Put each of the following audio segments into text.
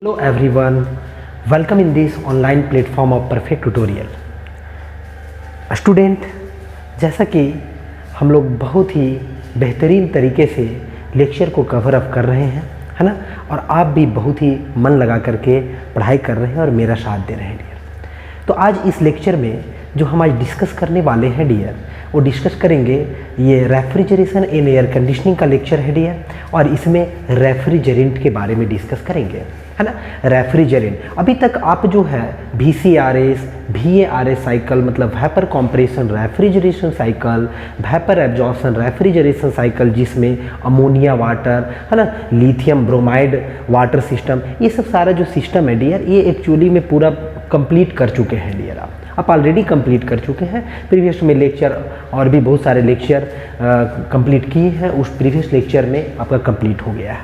Hello everyone, welcome in this online platform of Perfect Tutorial. Student, जैसा कि हम लोग बहुत ही बेहतरीन तरीके से लेक्चर को कवर अप कर रहे हैं, है ना, और आप भी बहुत ही मन लगा करके पढ़ाई कर रहे हैं और मेरा साथ दे रहे हैं डियर। तो आज इस लेक्चर में जो हम आज डिस्कस करने वाले हैं डियर, वो डिस्कस करेंगे ये रेफ्रिजरेशन एंड एयर कंडीशनिंग का लेक्चर है डियर, और इसमें रेफ्रिजरेंट के बारे में डिस्कस करेंगे, है ना। रेफ्रिजरेंट अभी तक आप जो है VCRS, VARS साइकिल मतलब vapour compression refrigeration cycle, vapour absorption refrigeration cycle जिसमें अमोनिया वाटर, है ना, लिथियम ब्रोमाइड वाटर सिस्टम, ये सब सारा जो सिस्टम है डियर, ये एक्चुअली में पूरा कंप्लीट कर चुके हैं डियर। आप ऑलरेडी कंप्लीट कर चुके हैं। प्रीवियस में लेक्चर और भी बहुत सारे लेक्चर कंप्लीट किए हैं, उस प्रीवियस लेक्चर में आपका कंप्लीट हो गया है।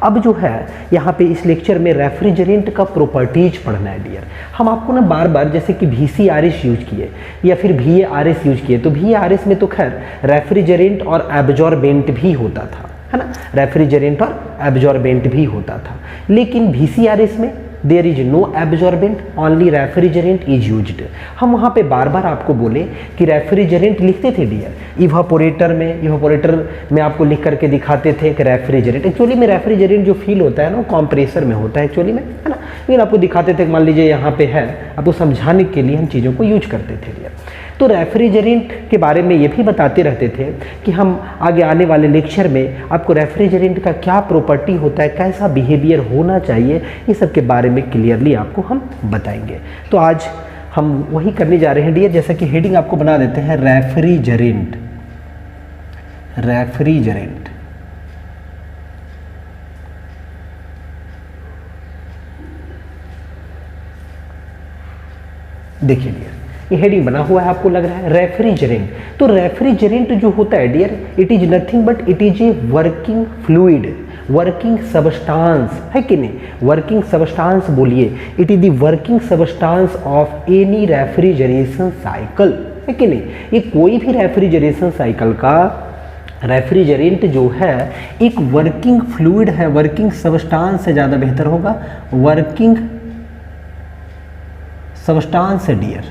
अब जो है यहाँ पे इस लेक्चर में रेफ्रिजरेंट का प्रॉपर्टीज पढ़ना है डियर। हम आपको ना बार बार जैसे कि VCRS यूज किए या फिर VARS यूज किए, तो VARS में तो खैर रेफ्रिजरेंट और एब्जॉर्बेंट भी होता था, है ना, रेफ्रिजरेंट और एब्जॉर्बेंट भी होता था। लेकिन VCRS में there is no absorbent, only refrigerant is used. हम वहाँ पे बार बार आपको बोले कि रेफ्रिजरेंट लिखते थे डियर, इवापोरेटर में आपको लिख करके दिखाते थे कि रेफ्रिजरेंट। एक्चुअली में रेफ्रिजरेंट जो फील होता है ना, वो कंप्रेसर में होता है एक्चुअली में, है ना। लेकिन आपको दिखाते थे, मान लीजिए यहाँ पे है, आपको समझाने के लिए हम चीज़ों को यूज करते थे डियर। तो रेफ्रिजरेंट के बारे में ये भी बताते रहते थे कि हम आगे आने वाले लेक्चर में आपको रेफ्रिजरेंट का क्या प्रॉपर्टी होता है, कैसा बिहेवियर होना चाहिए, ये सब के बारे में क्लियरली आपको हम बताएंगे। तो आज हम वही करने जा रहे हैं डियर, जैसा कि हेडिंग आपको बना देते हैं रेफ्रिजरेंट। देखिए डियर, ये हेडिंग बना हुआ है, आपको लग रहा है रेफ्रिजरेंट। तो रेफ्रिजरेंट जो होता है dear, it is nothing but it is a working fluid, working substance, है कि नहीं। वर्किंग सबस्टांस बोलिए, it is the working substance of any refrigeration cycle, है कि नहीं। ये कोई भी रेफ्रिजरेशन साइकिल का रेफ्रिजरेंट जो है एक वर्किंग फ्लूइड है, वर्किंग सबस्टांस से ज़्यादा बेहतर होगा, वर्किंग सबस्टांस है डियर,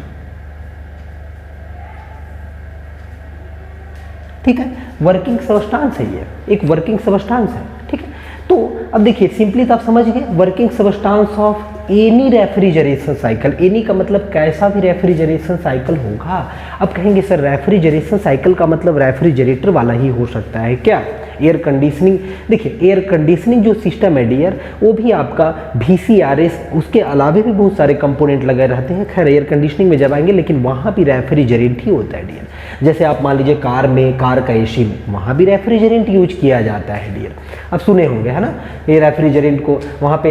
ठीक है। वर्किंग सबस्टांस है, ये एक वर्किंग सबस्टांस है, ठीक है। तो अब देखिए सिंपली तो आप समझ गए, working substance of any refrigeration cycle. Any का मतलब कैसा भी रेफ्रिजरेशन साइकिल होगा। अब कहेंगे सर रेफ्रिजरेशन साइकिल का मतलब रेफ्रिजरेटर वाला ही हो सकता है क्या। एयर कंडीशनिंग, देखिए एयर कंडीशनिंग जो सिस्टम है डियर, वो भी आपका VCRS, उसके अलावा भी बहुत सारे कंपोनेंट लगे रहते हैं। खैर एयर कंडीशनिंग में जब आएंगे, लेकिन वहाँ भी रेफ्रिजरेंट ही होता है डियर। जैसे आप मान लीजिए कार में, कार का AC में, वहाँ भी रेफ्रिजरेंट यूज किया जाता है डियर। अब सुने होंगे, है ना, ये रेफ्रिजरेंट को वहाँ पे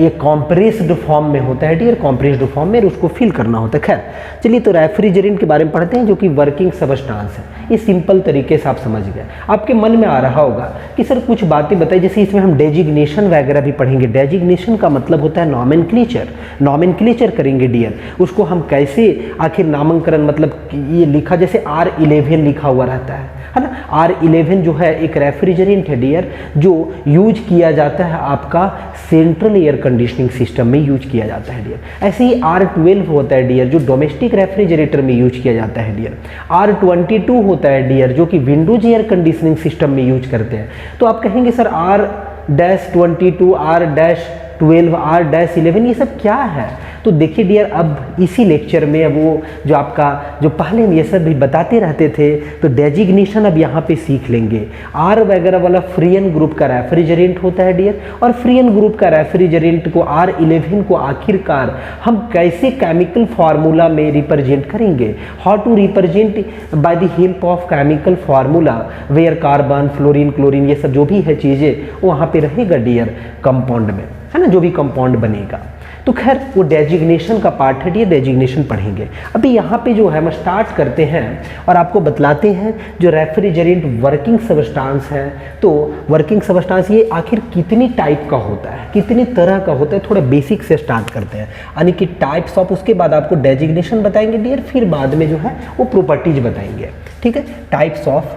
ये कॉम्प्रेस्ड फॉर्म में होता है डियर, कॉम्प्रेस्ड फॉर्म में उसको फिल करना होता है। खैर चलिए, तो रेफ्रिजरेंट के बारे में पढ़ते हैं, जो कि वर्किंग सबस्टांस है। ये सिंपल तरीके से आप समझ गए। आपके मन में आ रहा होगा कि सर कुछ बातें बताइए, जैसे इसमें हम डेजिग्नेशन वगैरह भी पढ़ेंगे। डेजिग्नेशन का मतलब होता है नॉमेनक्लेचर, नॉमेनक्लेचर करेंगे डियर। उसको हम कैसे आखिर नामकरण, मतलब ये लिखा जैसे R11 लिखा हुआ रहता है ना। R11 जो है एक रेफ्रिजरेंट है डियर, जो यूज किया जाता है आपका सेंट्रल एयर कंडीशनिंग सिस्टम में यूज किया जाता है डियर। ऐसे ही R12 होता है डियर, जो डोमेस्टिक रेफ्रिजरेटर में यूज किया जाता है डियर। R22 होता है डियर, जो कि विंडोज एयर कंडीशनिंग सिस्टम में यूज करते हैं। तो आप कहेंगे सर R-22, R-12, R-11 ये सब क्या है। तो देखिए डियर, अब इसी लेक्चर में अब वो जो आपका जो पहले हम ये सब भी बताते रहते थे, तो डेजिग्नेशन अब यहाँ पे सीख लेंगे। R वगैरह वाला फ्रीयन ग्रुप का रेफ्रिजरेंट होता है डियर, और फ्रीयन ग्रुप का रेफ्रिजरेंट को R11 को आखिरकार हम कैसे केमिकल फार्मूला में रिप्रेजेंट करेंगे। How to represent by the help of chemical formula, where carbon, fluorine, chlorine, ये सब जो भी है चीज़ें वहाँ पे रहेगा डियर कंपाउंड में, है ना, जो भी कंपाउंड बनेगा। तो खैर वो डेजिग्नेशन का पार्ट है, ये डेजिग्नेशन पढ़ेंगे। अभी यहाँ पे जो है हम स्टार्ट करते हैं और आपको बतलाते हैं जो रेफ्रिजरेंट वर्किंग सबस्टांस है। तो वर्किंग सबस्टांस ये आखिर कितनी टाइप का होता है, कितनी तरह का होता है, थोड़ा बेसिक से स्टार्ट करते हैं, यानी कि टाइप्स ऑफ, उसके बाद आपको डेजिग्नेशन बताएंगे डियर, फिर बाद में जो है वो प्रॉपर्टीज बताएंगे, ठीक है। Types of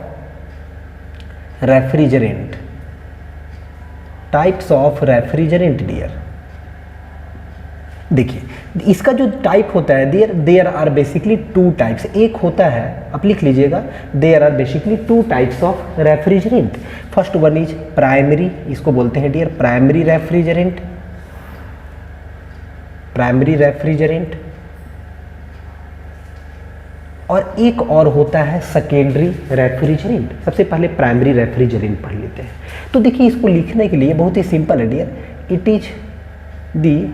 refrigerant, types of refrigerant dear, देखिए इसका जो टाइप होता है there are basically two types. एक होता है, आप लिख लीजिएगा, there are basically two types of refrigerant. First one is primary, इसको बोलते हैं dear primary refrigerant, primary refrigerant. और एक और होता है सेकेंडरी रेफ्रिजरेंट। सबसे पहले प्राइमरी रेफ्रिजरेंट पढ़ लेते हैं। तो देखिए इसको लिखने के लिए बहुत ही सिंपल है dear, it is the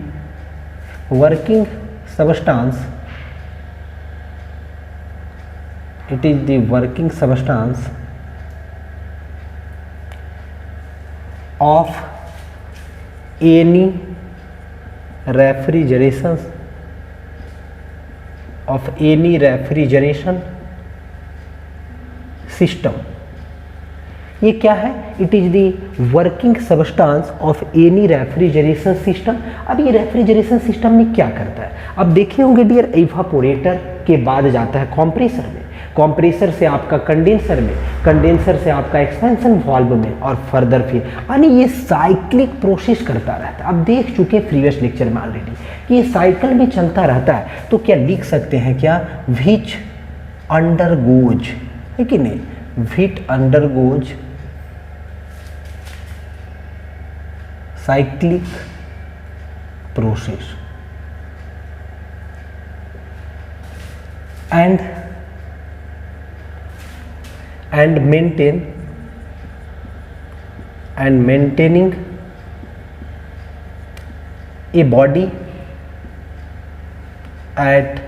working substance, it is the working substance of any refrigeration system। ये क्या है? It is the working substance of any refrigeration system. अब ये रेफ्रिजरेशन सिस्टम में क्या करता है? अब देखे होंगे डियर, इवापोरेटर के बाद जाता है कंप्रेसर में, कंप्रेसर से आपका कंडेंसर में, कंडेंसर से आपका एक्सपेंशन वाल्व में, और फर्दर फिर यानी ये साइक्लिक प्रोसेस करता रहता है। अब देख चुके हैं प्रीवियस लेक्चर में ऑलरेडी कि ये साइकिल में चलता रहता है। तो क्या लिख सकते हैं क्या? विच अंडरगोज, है कि नहीं, विच undergoes cyclic process and maintaining a body at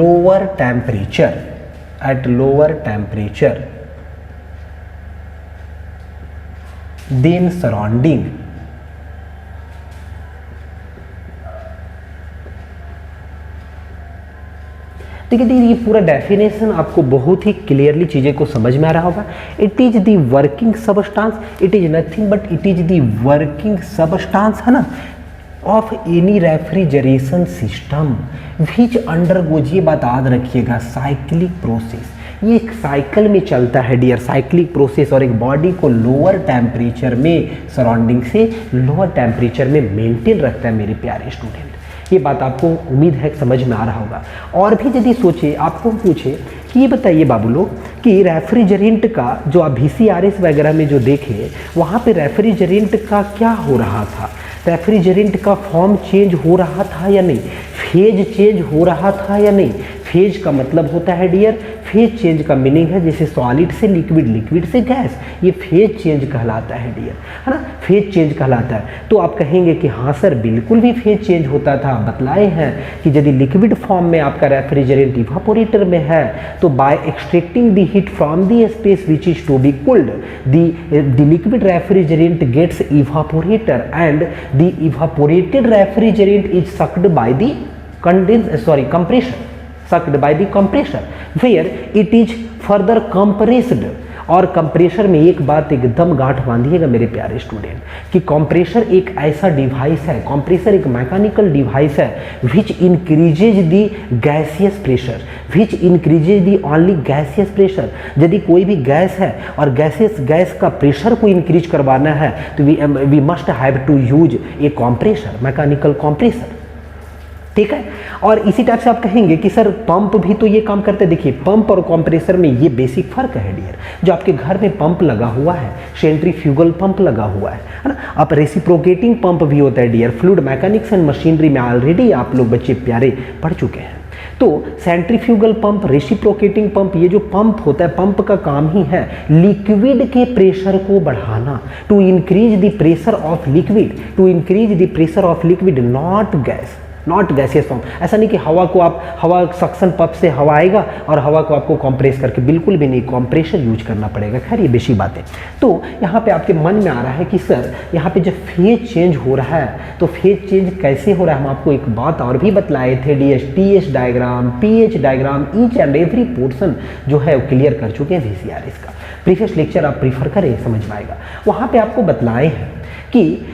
lower temperature than surrounding। देखिए ये पूरा डेफिनेशन आपको बहुत ही क्लियरली चीज़ें को समझ में आ रहा होगा। It is the working substance, it is nothing but it is the working substance, है ना, of any refrigeration system which undergoes, ये बात याद रखिएगा, साइक्लिक प्रोसेस। ये एक साइकिल में चलता है डियर, साइक्लिक प्रोसेस, और एक बॉडी को लोअर टेम्परेचर में, सराउंडिंग से लोअर टेम्परेचर में मेंटेन रखता है मेरे प्यारे स्टूडेंट। ये बात आपको उम्मीद है समझ में आ रहा होगा। और भी यदि सोचे, आपको पूछे कि ये बताइए बाबू लोग कि रेफ्रिजरेंट का जो आप VCRS वगैरह में जो देखे, वहाँ पे रेफ्रिजरेंट का क्या हो रहा था? रेफ्रिजरेंट का फॉर्म चेंज हो रहा था या नहीं? फेज चेंज हो रहा था या नहीं? फेज का मतलब होता है डियर, फेज चेंज का मीनिंग है जैसे सॉलिड से लिक्विड, लिक्विड से गैस, ये फेज चेंज कहलाता है डियर, है ना, फेज चेंज कहलाता है। तो आप कहेंगे कि हाँ सर बिल्कुल भी फेज चेंज होता था। बतलाए हैं कि यदि लिक्विड फॉर्म में आपका रेफ्रिजरेंट इवापोरेटर में है तो by extracting the heat from the space which is to be cooled the liquid refrigerant gets evaporator and the evaporated refrigerant is sucked by the compressor, sucked by the compressor where it is further compressed। और compressor में एक बात एकदम गांठ बांधिएगा मेरे प्यारे student कि compressor एक ऐसा डिवाइस है, कंप्रेसर एक मैकेनिकल डिवाइस है विच increases the gaseous pressure, which increases the only gaseous pressure. यदि कोई भी गैस है और गैस का प्रेशर को इंक्रीज करवाना है तो we must have to use a compressor, mechanical compressor, ठीक है। और इसी टाइप से आप कहेंगे कि सर पंप भी तो ये काम करते हैं। देखिए पंप और कंप्रेसर में ये बेसिक फर्क है डियर। जो आपके घर में पंप लगा हुआ है, सेंट्रीफ्यूगल पंप लगा हुआ है ना, आप रेसिप्रोकेटिंग पंप भी होता है dear. Fluid mechanics and machinery में ऑलरेडी आप लोग बच्चे प्यारे पढ़ चुके हैं। तो सेंट्रीफ्यूगल पंप, रेसिप्रोकेटिंग पंप, ये जो पंप होता है, पंप का काम ही है लिक्विड के प्रेशर को बढ़ाना, to increase the pressure of liquid, to increase the pressure of liquid, not gas, not gaseous form. ऐसा नहीं कि हवा सक्शन पंप से हवा आएगा और हवा को आपको कंप्रेस करके, बिल्कुल भी नहीं, कंप्रेशर यूज करना पड़ेगा। खैर ये बेसिक बात है। तो यहाँ पे आपके मन में आ रहा है कि सर यहाँ पे जब फेज चेंज हो रहा है तो फेज चेंज कैसे हो रहा है? हम आपको एक बात और भी बतलाए थे, TS diagram, PH diagram, each and every portion जो है वो क्लियर कर चुके हैं VCRS का। प्रीवियस लेक्चर आप प्रीफर करें, समझ में आएगा। वहाँ पे आपको बतलाए हैं कि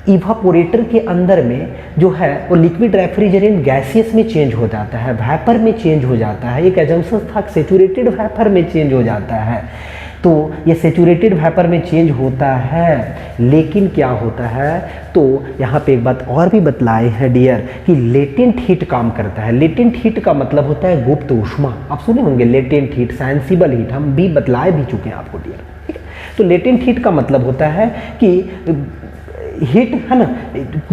इवापोरेटर के अंदर में जो है वो लिक्विड रेफ्रिजरेंट गैसियस में चेंज हो जाता है, वेपर में चेंज हो जाता है। एक एजम्पशन था सैचुरेटेड वेपर में चेंज हो जाता है। तो ये सैचुरेटेड वेपर में चेंज होता है, लेकिन क्या होता है, तो यहाँ पे एक बात और भी बतलाए हैं डियर कि लेटेंट हीट काम करता है। लेटेंट हीट का मतलब होता है गुप्त ऊष्मा। आप सुने होंगे लेटेंट हीट, सेंसिबल हीट, हम भी बतलाए भी चुके हैं आपको डियर, ठीक है। तो लेटेंट हीट का मतलब होता है कि हीट है ना,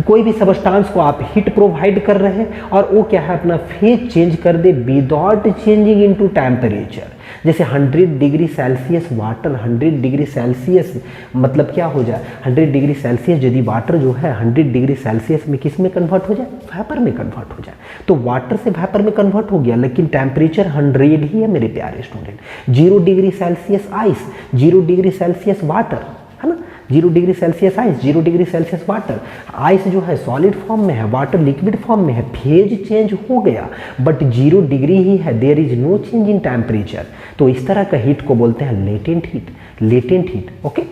कोई भी सबस्टांस को आप हीट प्रोवाइड कर रहे हैं और वो क्या है अपना फेज चेंज कर दे विदाउट चेंजिंग इनटू टेम्परेचर। जैसे 100 degree celsius water, 100 degree Celsius मतलब क्या हो जाए, 100 डिग्री सेल्सियस यदि वाटर जो है 100 डिग्री सेल्सियस में किस में कन्वर्ट हो जाए, वेपर में कन्वर्ट हो जाए, तो वाटर से वेपर में कन्वर्ट हो गया, लेकिन टेम्परेचर 100 ही है मेरे प्यारे student. 0 degree Celsius ice, 0 degree celsius water, है ना, 0 degree Celsius ice, 0 degree celsius water. Ice जो है सॉलिड फॉर्म में है, वाटर लिक्विड फॉर्म में है, फेज चेंज हो गया बट 0 डिग्री ही है, there is no change in temperature. तो इस तरह का हीट को बोलते हैं latent heat, latent heat, okay,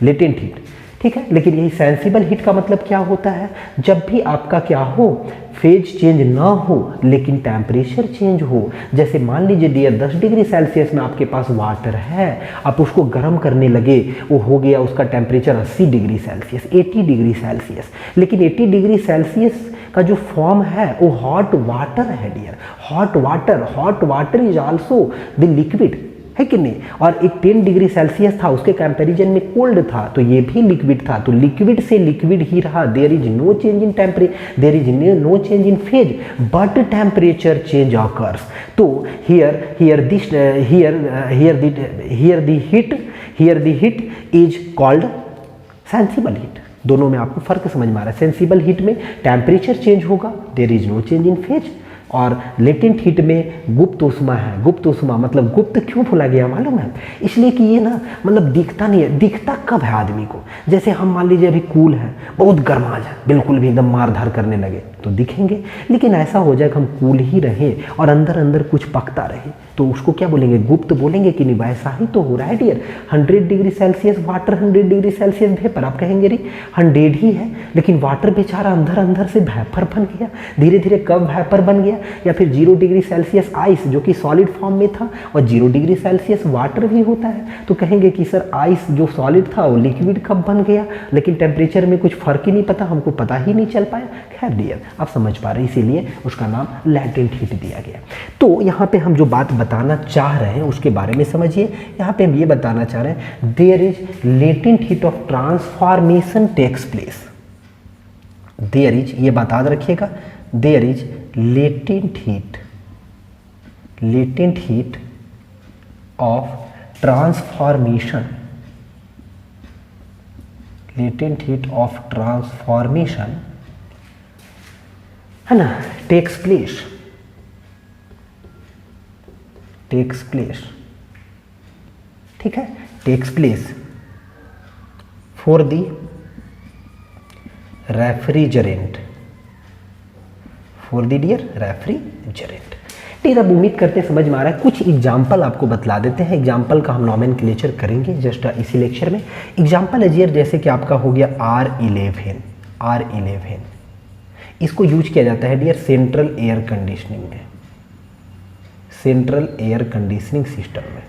latent heat, ठीक है। लेकिन यही सेंसिबल हीट का मतलब क्या होता है, जब भी आपका क्या हो, फेज चेंज ना हो लेकिन टेम्परेचर चेंज हो। जैसे मान लीजिए डियर 10 डिग्री सेल्सियस में आपके पास वाटर है, आप उसको गर्म करने लगे, वो हो गया उसका temperature 80 degree celsius, 80 degree celsius, लेकिन 80 डिग्री सेल्सियस का जो फॉर्म है वो हॉट वाटर है dear, hot water is also the liquid, है कि नहीं। और एक 10 डिग्री सेल्सियस था, उसके कंपैरिजन में कोल्ड था, तो ये भी लिक्विड था, तो लिक्विड से लिक्विड ही रहा। There is no change in temperature, there is no change in phase but temperature change occurs. तो here the heat is called sensible heat. दोनों में आपको फर्क समझ में आ रहा है। सेंसिबल हीट में टेम्परेचर चेंज होगा, there is no change in phase, और लेटेंट हीट में गुप्त ऊष्मा है। गुप्त ऊष्मा मतलब गुप्त क्यों बोला गया मालूम है, इसलिए कि ये ना मतलब दिखता नहीं है। दिखता कब है आदमी को, जैसे हम मान लीजिए अभी कूल है, बहुत गर्मा जाए, बिल्कुल भी एकदम मार धार करने लगे तो दिखेंगे, लेकिन ऐसा हो जाए कि हम कूल ही रहें और अंदर अंदर कुछ पकता रहे, तो उसको क्या बोलेंगे, गुप्त बोलेंगे कि नहीं। वैसा ही तो हो रहा है dear, 100 degree celsius water, 100 degree celsius vapour, आप कहेंगे रे 100 ही है, लेकिन वाटर बेचारा अंदर अंदर से वेपर बन गया। धीरे धीरे कब वेपर बन गया, या फिर 0 डिग्री सेल्सियस आइस जो कि सॉलिड फॉर्म में था, और 0 डिग्री सेल्सियस वाटर भी होता है, तो कहेंगे कि सर आइस जो सॉलिड था वो लिक्विड कब बन गया, लेकिन टेम्परेचर में कुछ फर्क ही नहीं पता, हमको पता ही नहीं चल पाया। खैर डियर आप समझ पा रहे हैं, इसीलिए उसका नाम लैटेंट हीट दिया गया। तो यहाँ पे हम जो बात बताना चाह रहे हैं उसके बारे में समझिए। यहाँ पे हम ये बताना चाह रहे हैं, there is latent heat of transformation takes place. There is, ये बात याद रखिएगा, there is latent heat of transformation, latent heat of transformation, है ना, टेक्स प्लेस ठीक है, takes place for the refrigerant, for the dear refrigerant. Dear अब उम्मीद करते हैं समझ में आ रहा है। कुछ एग्जाम्पल आपको बतला देते हैं, एग्जाम्पल का हम नॉमेनक्लेचर करेंगे जस्ट इसी लेक्चर में। एग्जाम्पल है डियर, जैसे कि आपका हो गया R11, इसको यूज किया जाता है डियर सेंट्रल एयर कंडीशनिंग में, सेंट्रल एयर कंडीशनिंग सिस्टम में,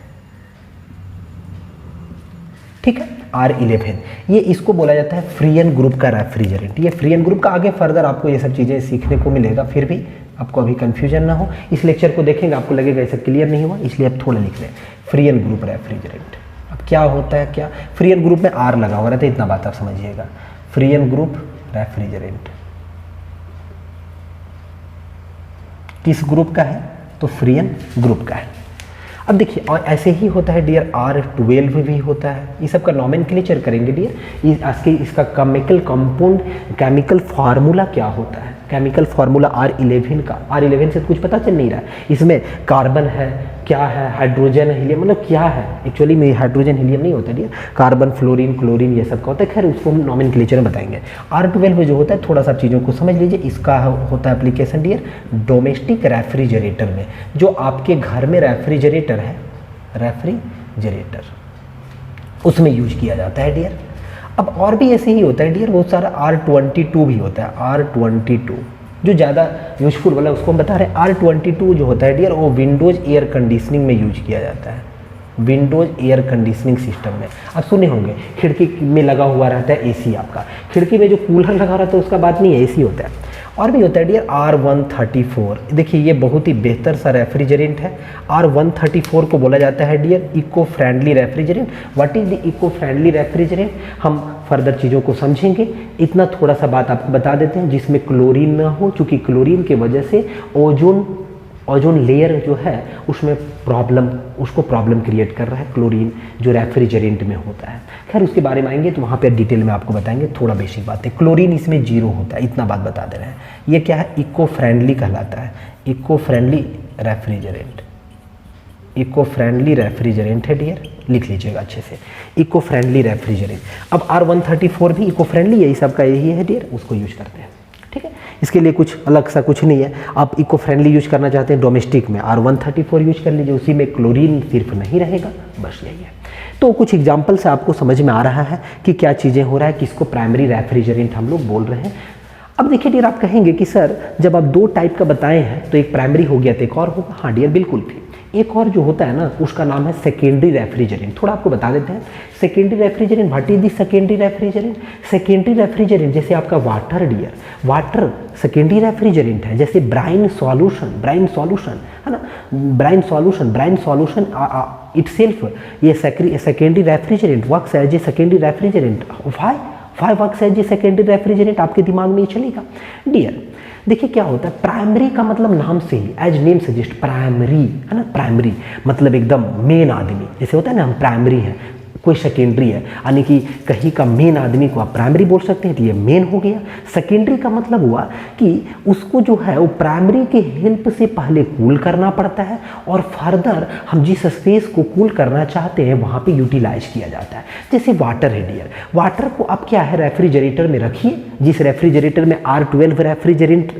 ठीक है। R11 ये इसको बोला जाता है फ्रीयन ग्रुप का रेफ्रिजरेंट। ये फ्रीयन ग्रुप का आगे फर्दर आपको ये सब चीज़ें सीखने को मिलेगा, फिर भी आपको अभी कंफ्यूजन ना हो, इस लेक्चर को देखेंगे आपको लगेगा ये सब क्लियर नहीं हुआ, इसलिए आप थोड़ा लिख लें फ्रीयन ग्रुप रेफ्रिजरेंट। अब क्या होता है, क्या फ्रीयन ग्रुप में R लगा हुआ रहता है, इतना बात आप समझिएगा। फ्रीयन ग्रुप रेफ्रिजरेंट किस ग्रुप का है, तो फ्रीयन ग्रुप का है। अब देखिए और ऐसे ही होता है डियर, R12 भी होता है। ये सब का नॉमेनक्लेचर करेंगे डियर। इसका केमिकल कंपाउंड, केमिकल फार्मूला क्या होता है, केमिकल फार्मूला R11 का। R11 से कुछ पता चल नहीं रहा है, इसमें कार्बन है, क्या है, हाइड्रोजन है, हीलियम, मतलब क्या है एक्चुअली में, हाइड्रोजन हीलियम नहीं होता डियर, कार्बन फ्लोरीन क्लोरीन ये सब का होता है। खैर उसको हम नॉमेनक्लेचर में बताएंगे। R12 जो होता है, थोड़ा सा चीज़ों को समझ लीजिए। इसका होता है एप्लीकेशन डियर डोमेस्टिक रेफ्रिजरेटर में, जो आपके घर में रेफ्रिजरेटर है, रेफ्रिजरेटर उसमें यूज किया जाता है डियर। अब और भी ऐसे ही होता है डियर, बहुत सारा R22 भी होता है। R22 जो ज़्यादा यूजफुल वाला उसको हम बता रहे हैं। R22 जो होता है डियर वो विंडोज एयर कंडीशनिंग में यूज किया जाता है, विंडोज एयर कंडीशनिंग सिस्टम में। अब सुने होंगे खिड़की में लगा हुआ रहता है एसी, आपका खिड़की में जो कूलर लगा रहता है उसका बात नहीं है, एसी होता है। और भी होता है डियर R134, देखिए ये बहुत ही बेहतर सा रेफ्रिजरेंट है। R134 को बोला जाता है dear eco friendly refrigerant. What is the eco friendly refrigerant, हम फर्दर चीज़ों को समझेंगे। इतना थोड़ा सा बात आपको बता देते हैं, जिसमें क्लोरीन ना हो, क्योंकि क्लोरीन के वजह से ओजोन लेयर जो है उसमें प्रॉब्लम क्रिएट कर रहा है क्लोरीन जो रेफ्रिजरेंट में होता है। खैर उसके बारे में आएंगे तो वहाँ पे डिटेल में आपको बताएंगे, थोड़ा बेसिक बात है। क्लोरीन इसमें 0 होता है, इतना बात बता दे रहे हैं। ये क्या है, इको फ्रेंडली कहलाता है, eco friendly refrigerant. Eco friendly refrigerant है डियर, लिख लीजिएगा अच्छे से, इको फ्रेंडली रेफ्रिजरेंट। अब R134 भी इको फ्रेंडली है, सबका यही है डियर, उसको यूज करते हैं। ठीक है, इसके लिए कुछ अलग सा कुछ नहीं है। आप इको फ्रेंडली यूज करना चाहते हैं डोमेस्टिक में, R134 यूज कर लीजिए, उसी में क्लोरीन सिर्फ नहीं रहेगा, बस यही है। तो कुछ एग्जाम्पल से आपको समझ में आ रहा है कि क्या चीज़ें हो रहा है, किसको प्राइमरी रेफ्रिजरेंट हम लोग बोल रहे हैं। अब देखिए डियर, आप कहेंगे कि सर जब आप 2 टाइप का बताए हैं तो एक प्राइमरी हो गया तो एक और होगा। हाँ डियर बिल्कुल भी, एक और जो होता है ना उसका नाम है सेकेंडरी रेफ्रिजरेंट। थोड़ा आपको बता देते हैं secondary refrigerant, what is the secondary refrigerant. Secondary refrigerant जैसे आपका water dear, water secondary refrigerant है। जैसे ब्राइन सॉल्यूशन है ना, ब्राइन सॉल्यूशन इटसेल्फ ये secondary refrigerant works as a secondary refrigerant. Why works as a secondary refrigerant, आपके दिमाग में ये चलेगा डियर। देखिए क्या होता है, प्राइमरी का मतलब नाम से ही, एज नेम सजेस्ट, प्राइमरी है ना, प्राइमरी मतलब एकदम मेन आदमी, जैसे होता है ना हम प्राइमरी हैं, कोई सेकेंडरी है, यानी कि कहीं का मेन आदमी को आप प्राइमरी बोल सकते हैं, तो ये मेन हो गया। सेकेंडरी का मतलब हुआ कि उसको जो है वो प्राइमरी के हेल्प से पहले कूल करना पड़ता है और फर्दर हम जिस स्पेस को कूल करना चाहते हैं वहाँ पे यूटिलाइज किया जाता है। जैसे वाटर है डियर, वाटर को आप क्या है रेफ्रिजरेटर में रखिए, जिस रेफ्रिजरेटर में R12 रेफ्रिजरेंट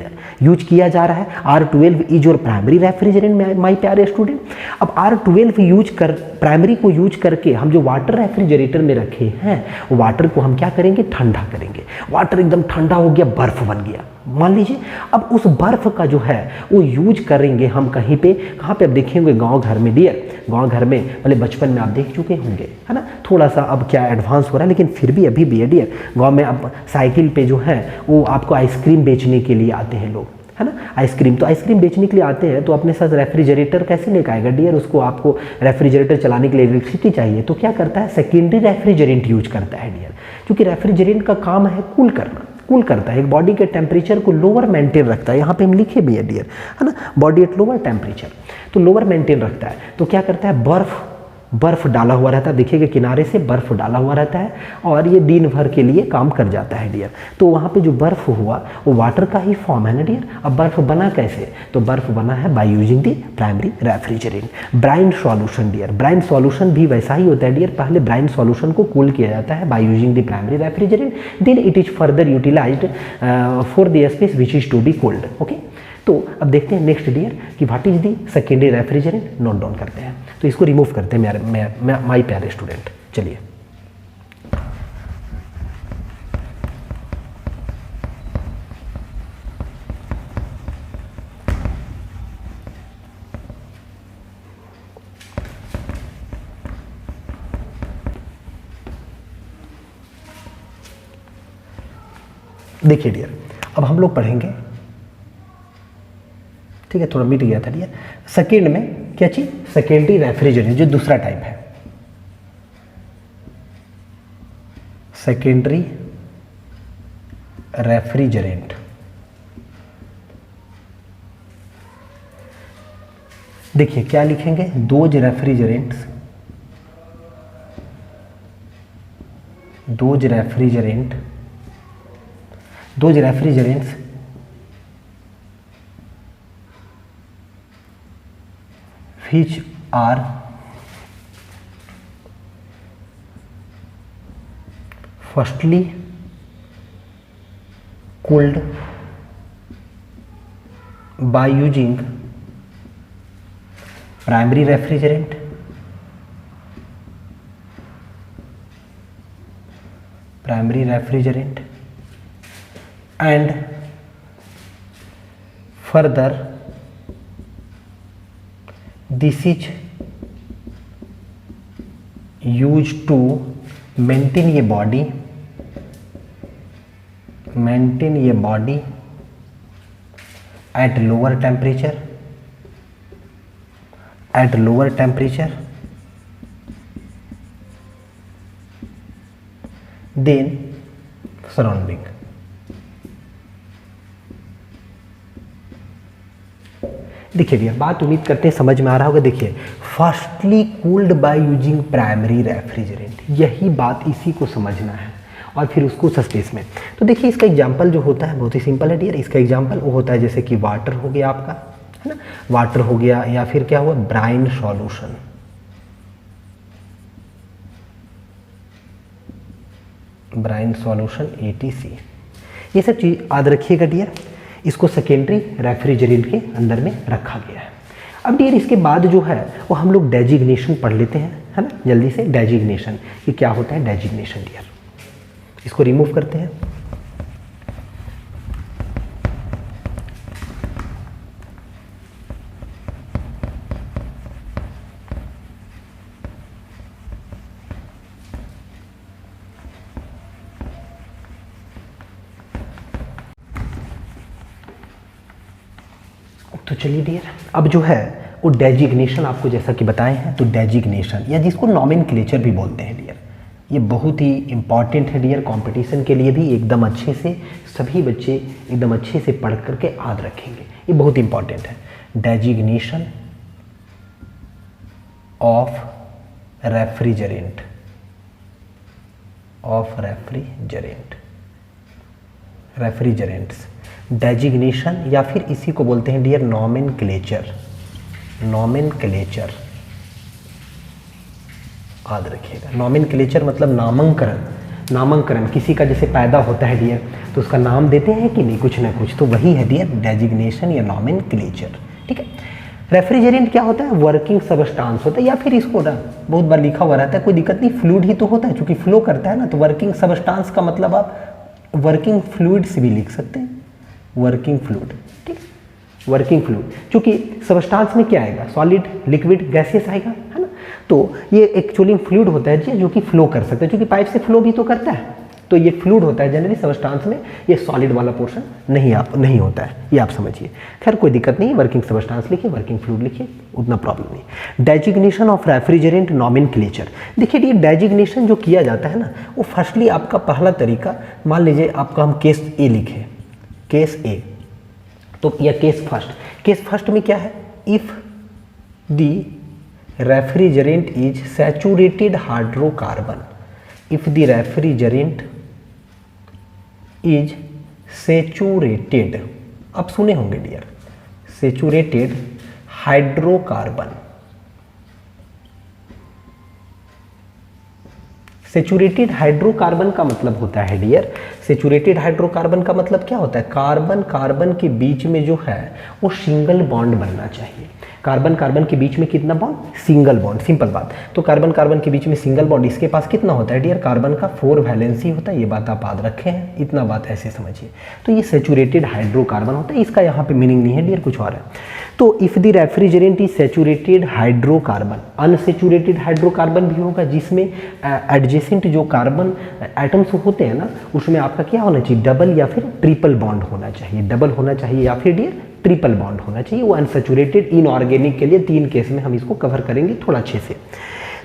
यूज किया जा रहा है, R12 is your primary refrigerant my प्यारे स्टूडेंट। अब R12 प्राइमरी को यूज करके हम जो वाटर रेफ्रिजरेटर में रखे हैं वाटर को हम क्या करेंगे, ठंडा करेंगे। वाटर एकदम ठंडा हो गया, बर्फ बन गया मान लीजिए। अब उस बर्फ का जो है वो यूज करेंगे हम कहीं पे, कहाँ पे आप देखेंगे, गांव घर में डियर, गांव घर में पहले बचपन में आप देख चुके होंगे है ना, थोड़ा सा अब क्या एडवांस हो रहा है लेकिन फिर भी अभी भी है डियर। गांव में अब साइकिल पे जो है वो आपको आइसक्रीम बेचने के लिए आते हैं लोग, है ना, आइसक्रीम। तो आइसक्रीम बेचने के लिए आते हैं तो अपने साथ रेफ्रिजरेटर कैसे लेकर आएगा डियर, उसको आपको रेफ्रिजरेटर चलाने के लिए इलेक्ट्रिसिटी चाहिए, तो क्या करता है, सेकेंडरी रेफ्रिजरेंट यूज करता है डियर। क्योंकि रेफ्रिजरेंट का काम है कूल करना, कूल करता है, एक बॉडी के टेम्परेचर को लोअर मेंटेन रखता है। यहाँ पे हम लिखे भी है डियर, है ना, बॉडी एट लोअर टेम्परेचर, तो लोअर मेंटेन रखता है। तो क्या करता है, बर्फ डाला हुआ रहता है, देखिएगा किनारे से बर्फ डाला हुआ रहता है और ये दिन भर के लिए काम कर जाता है डियर। तो वहाँ पे जो बर्फ हुआ वो वाटर का ही फॉर्म है ना डियर। अब बर्फ बना कैसे, तो बर्फ बना है by using the primary refrigerant. Brine solution dear, brine solution भी वैसा ही होता है डियर, पहले ब्राइन सॉल्यूशन को कूल किया जाता है by using the primary refrigerant, then it is further utilised for the space which is to be cold. Okay, तो अब देखते हैं नेक्स्ट डियर कि what is the secondary refrigerant, note down करते हैं। तो इसको रिमूव करते हैं माय प्यारे स्टूडेंट, चलिए। देखिए डियर, अब हम लोग पढ़ेंगे, ठीक है, थोड़ा मिट गया था डियर। सेकेंड में क्या चीज, सेकेंडरी रेफ्रिजरेंट जो दूसरा टाइप है, सेकेंडरी रेफ्रिजरेंट। देखिए क्या लिखेंगे, those refrigerants which are firstly cooled by using primary refrigerant and further this is use to maintain ये body at lower temperature than surrounding. देखिए डियर, बात उम्मीद करते हैं समझ में आ रहा होगा। देखिए, firstly cooled by using primary refrigerant, यही बात, इसी को समझना है और फिर उसको उस स्पेस में। तो देखिए इसका एग्जांपल जो होता है बहुत ही सिंपल है डियर। इसका एग्जांपल वो होता है जैसे कि वाटर हो गया आपका, है ना, वाटर हो गया, या फिर क्या हुआ, brine solution. Brine solution ATC, ये सब चीज़ याद रखिएगा डियर। इसको सेकेंडरी रेफ्रिजरेंट के अंदर में रखा गया है। अब डियर इसके बाद जो है वो हम लोग डेजिग्नेशन पढ़ लेते हैं, है ना, जल्दी से। डेजिग्नेशन, ये क्या होता है डेजिग्नेशन डियर, इसको रिमूव करते हैं। तो चलिए डियर, अब जो है वो डेजिग्नेशन आपको जैसा कि बताए हैं, तो डेजिग्नेशन या जिसको नॉमेनक्लेचर भी बोलते हैं डियर, ये बहुत ही इंपॉर्टेंट है डियर। कंपटीशन के लिए भी एकदम अच्छे से सभी बच्चे एकदम अच्छे से पढ़ करके याद रखेंगे, ये बहुत इंपॉर्टेंट है। डेजिग्नेशन ऑफ रेफ्रिजरेंट्स, डेजिग्नेशन या फिर इसी को बोलते हैं डियर नॉमेनक्लेचर याद रखिएगा। नॉमेनक्लेचर मतलब नामकरण किसी का जैसे पैदा होता है डियर, तो उसका नाम देते हैं कि नहीं, कुछ ना कुछ, तो वही है डियर डेजिग्नेशन या नॉमेनक्लेचर। ठीक है। रेफ्रिजरेंट क्या होता है, वर्किंग सबस्टांस होता है, या फिर इसको ना बहुत बार लिखा हुआ रहता है, कोई दिक्कत नहीं, फ्लूइड ही तो होता है, क्योंकि फ्लो करता है ना, तो वर्किंग सबस्टांस का मतलब आप वर्किंग फ्लूइड से भी लिख सकते हैं, वर्किंग फ्लूइड। ठीक है, वर्किंग फ्लूइड, क्योंकि सबस्टांस में क्या आएगा, सॉलिड, लिक्विड, गैसियस आएगा, है ना। तो ये एक्चुअली फ्लूइड होता है जो कि फ्लो कर सकता है, क्योंकि पाइप से फ्लो भी तो करता है, तो ये फ्लूइड होता है जनरली। सबस्टांस में ये सॉलिड वाला पोर्शन नहीं होता है, ये आप समझिए। खैर कोई दिक्कत नहीं, वर्किंग सबस्टांस लिखिए, वर्किंग फ्लूइड लिखिए, उतना प्रॉब्लम नहीं। डेजिग्नेशन ऑफ रेफ्रिजरेंट नॉमेनक्लेचर, देखिए ये डेजिग्नेशन जो किया जाता है ना, वो फर्स्टली आपका पहला तरीका, मान लीजिए आपका हम केस ए लिखे, केस ए, तो यह केस फर्स्ट में क्या है, if the refrigerant is saturated hydrocarbon, if the refrigerant is saturated, आप सुने होंगे dear, saturated hydrocarbon. Saturated hydrocarbon का मतलब होता है डियर, सैचुरेटेड हाइड्रोकार्बन का मतलब क्या होता है, कार्बन कार्बन के बीच में जो है वो सिंगल बॉन्ड बनना चाहिए। कार्बन कार्बन के बीच में कितना बॉन्ड, सिंगल बॉन्ड, सिंपल बात। तो कार्बन कार्बन के बीच में सिंगल बॉन्ड, इसके पास कितना होता है डियर, कार्बन का 4 वैलेंसी होता है, ये बात आप याद रखे हैं, इतना बात ऐसे समझिए। तो ये सैचुरेटेड हाइड्रोकार्बन होता है, इसका यहाँ पे मीनिंग नहीं है डियर, कुछ और है। तो if the refrigerant is saturated hydrocarbon, unsaturated hydrocarbon भी होगा, जिसमें एडजेसेंट जो कार्बन एटम्स होते हैं ना, उसमें आपका क्या होना चाहिए, डबल या फिर ट्रिपल बॉन्ड होना चाहिए, डबल होना चाहिए या फिर डियर ट्रिपल बॉन्ड होना चाहिए। वो अनसैचुरेटेड इनऑर्गेनिक के लिए 3 केस में हम इसको कवर करेंगे थोड़ा अच्छे से।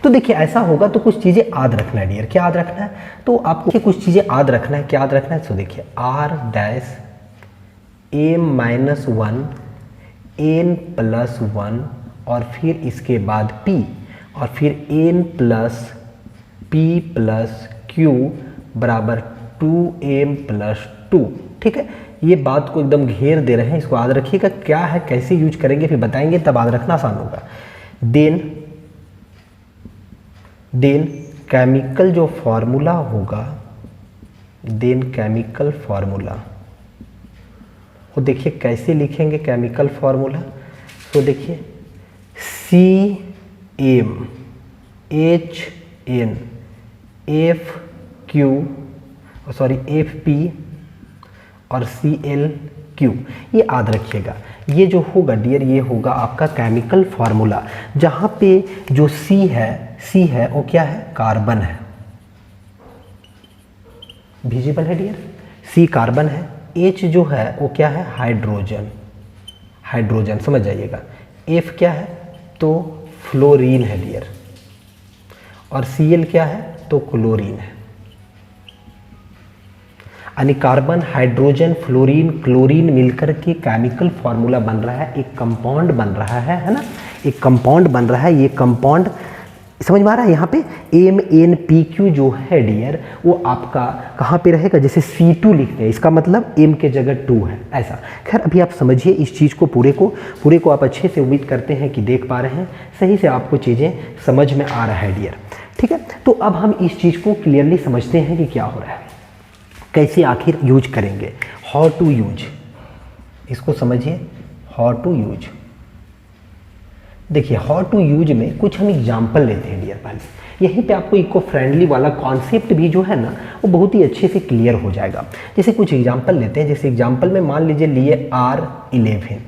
तो देखिए ऐसा होगा तो कुछ चीज़ें याद रखना है डियर, क्या याद रखना है, तो आपको कुछ चीज़ें याद रखना है, क्या याद रखना है, तो देखिए R-A-1 N+1 और फिर इसके बाद P और फिर N+P+Q बराबर 2M+2। ठीक है, ये बात को एकदम घेर दे रहे हैं, इसको याद रखिएगा, क्या है कैसे यूज करेंगे फिर बताएंगे, तब याद रखना आसान होगा। देन केमिकल जो फॉर्मूला होगा, देन केमिकल फॉर्मूला, वो देखिए कैसे लिखेंगे केमिकल फॉर्मूला, तो देखिए CmHn Fp और Cl Q। ये याद रखिएगा, ये जो होगा डियर ये होगा आपका केमिकल फार्मूला, जहाँ पे जो C है वो क्या है, कार्बन है, विजिबल है डियर, C कार्बन है, H जो है वो क्या है, हाइड्रोजन समझ जाइएगा, F क्या है तो फ्लोरीन है डियर, और Cl क्या है तो क्लोरीन है। यानी कार्बन, हाइड्रोजन, फ्लोरीन, क्लोरीन मिलकर के केमिकल फार्मूला बन रहा है, एक कंपाउंड बन रहा है ना, एक कंपाउंड बन रहा है। ये कंपाउंड समझ में आ रहा है। यहाँ पे MnPq जो है डियर वो आपका कहाँ पे रहेगा, जैसे C2 लिखते हैं, इसका मतलब M के जगह 2 है, ऐसा। खैर अभी आप समझिए इस चीज़ को, पूरे को आप अच्छे से उम्मीद करते हैं कि देख पा रहे हैं, सही से आपको चीज़ें समझ में आ रहा है डियर, ठीक है। तो अब हम इस चीज़ को क्लियरली समझते हैं कि क्या हो रहा है, कैसे आखिर यूज करेंगे, हाउ टू यूज, इसको समझिए, हाउ टू यूज। देखिए हाउ टू यूज में कुछ हम एग्जाम्पल लेते हैं डियर, पहले यहीं पे आपको इको फ्रेंडली वाला कॉन्सेप्ट भी जो है ना वो बहुत ही अच्छे से क्लियर हो जाएगा। जैसे कुछ एग्जाम्पल लेते हैं, जैसे एग्जाम्पल में मान लीजिए लिए R11,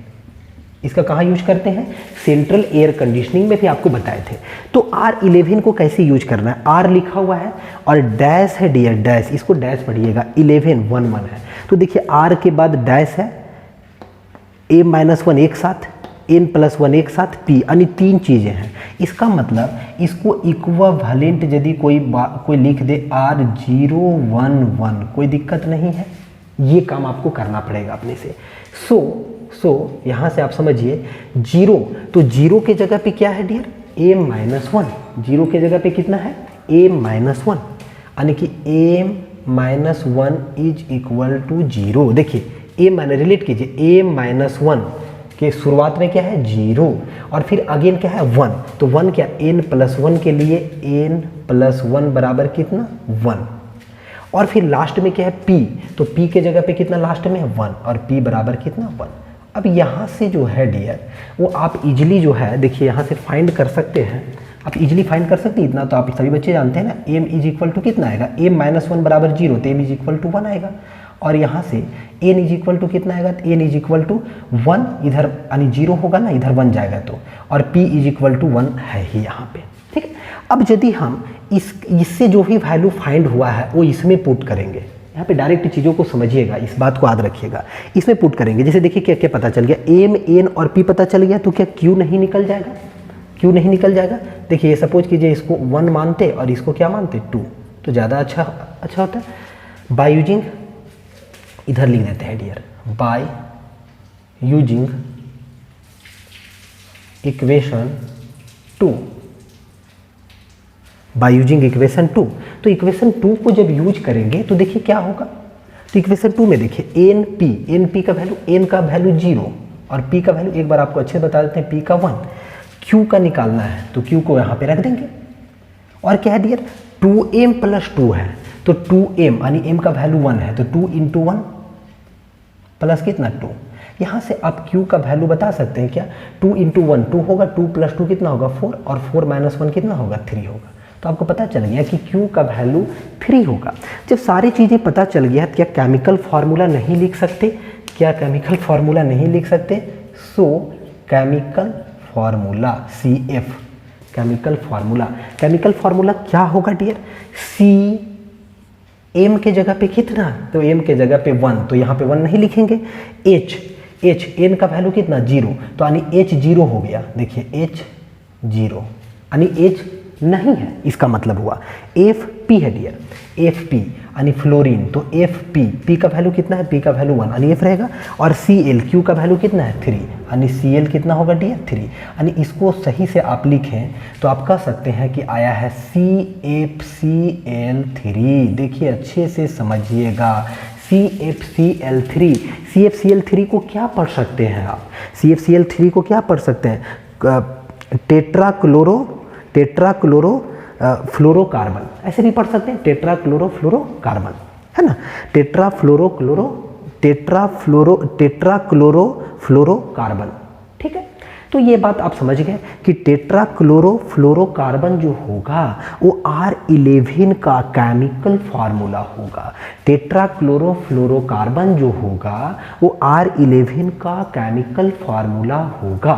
इसका कहाँ यूज करते हैं, सेंट्रल एयर कंडीशनिंग में भी आपको बताए थे। तो R11 को कैसे यूज करना है, R लिखा हुआ है और डैश है डियर, डैश, इसको डैश पढ़िएगा, 11 1 है, तो देखिए R के बाद डैश है, A-1 एक साथ, N+1 एक साथ, P, यानी 3 चीज़ें हैं। इसका मतलब इसको इक्विवेलेंट यदि कोई लिख दे R011, कोई दिक्कत नहीं है, ये काम आपको करना पड़ेगा अपने से। सो यहाँ से आप समझिए 0, तो 0 के जगह पे क्या है डियर, A-1, 0 के जगह पे कितना है, A-1, यानी कि A-1 इज इक्वल टू 0। देखिए रिलेट कीजिए, A-1 के शुरुआत में क्या है 0 और फिर अगेन क्या है 1, तो 1 क्या, N+1 के लिए N+1 बराबर कितना 1, और फिर लास्ट में क्या है P, तो P के जगह पे कितना लास्ट में 1 और P बराबर कितना 1। अब यहाँ से जो है डियर वो आप इजीली जो है देखिए यहाँ से फाइंड कर सकते हैं, आप इजीली फाइंड कर सकते हैं, इतना तो आप सभी बच्चे जानते हैं ना, M इज इक्वल टू कितना आएगा, M-1 बराबर 0, तो M इज इक्वल टू 1 आएगा, और यहाँ से N इज इक्वल टू कितना आएगा, तो N इज इक्वल टू 1, इधर यानी 0 होगा ना, इधर 1 जाएगा तो, और P इज इक्वल टू 1 है ही यहाँ पे, ठीक है। अब यदि हम इससे जो भी वैल्यू फाइंड हुआ है वो इसमें पुट करेंगे, यहाँ पे डायरेक्ट चीज़ों को समझिएगा, इस बात को याद रखिएगा, इसमें पुट करेंगे। जैसे देखिए क्या क्या पता चल गया, M, N और P पता चल गया, तो क्या Q नहीं निकल जाएगा, Q नहीं निकल जाएगा। देखिए ये सपोज कीजिए इसको 1 मानते और इसको क्या मानते 2, तो ज़्यादा अच्छा होता है। बाय यूजिंग, इधर लिख देते हैं dear, by using equation 2, by using equation 2, तो इक्वेशन 2 को जब यूज करेंगे तो देखिए क्या होगा, तो इक्वेशन 2 में देखिए NP का वैल्यू, N का वैल्यू 0 और P का वैल्यू एक बार आपको अच्छे बता देते हैं, P का 1, Q का निकालना है तो Q को यहाँ पे रख देंगे, और क्या है डियर 2m+2 है, तो 2m यानी m का वैल्यू 1 है, तो 2 × 1 प्लस कितना 2, यहाँ से आप Q का वैल्यू बता सकते हैं क्या, 2 × 1 2 होगा, 2 + 2 कितना होगा 4, और 4 - 1 कितना होगा 3 होगा, तो आपको पता चल गया कि Q का वैल्यू 3 होगा। जब सारी चीज़ें पता चल गया क्या केमिकल फार्मूला नहीं लिख सकते, क्या केमिकल फार्मूला नहीं लिख सकते, सो chemical formula CF, chemical formula क्या होगा डियर, C M के जगह पे कितना, तो M के जगह पे 1, तो यहाँ पे 1 नहीं लिखेंगे, H N का वैल्यू कितना 0, तो यानी H 0 हो गया, देखिए H 0 यानी H नहीं है, इसका मतलब हुआ FP है डियर, FP यानी फ्लोरीन, तो FP, P का वैल्यू कितना है, P का वैल्यू 1 यानी F रहेगा, और Cl, Q का वैल्यू कितना है 3 यानी Cl कितना होगा डियर 3, यानी इसको सही से आप लिखें तो आप कह सकते हैं कि आया है CFCl3। देखिए अच्छे से समझिएगा, CFCl3 को क्या पढ़ सकते हैं आप, CFCl3 को क्या पढ़ सकते हैं, टेट्राक्लोरो फ्लोरोकार्बन, ऐसे भी पढ़ सकते हैं, टेट्राक्लोरोफ्लोरोकार्बन है ना, टेट्राक्लोरोफ्लोरोकार्बन, ठीक है। तो ये बात आप समझ गए कि टेट्राक्लोरोफ्लोरोकार्बन जो होगा वो R11 का केमिकल फार्मूला होगा। टेट्राक्लोरोफ्लोरोकार्बन जो होगा वो R11 का केमिकल फार्मूला होगा।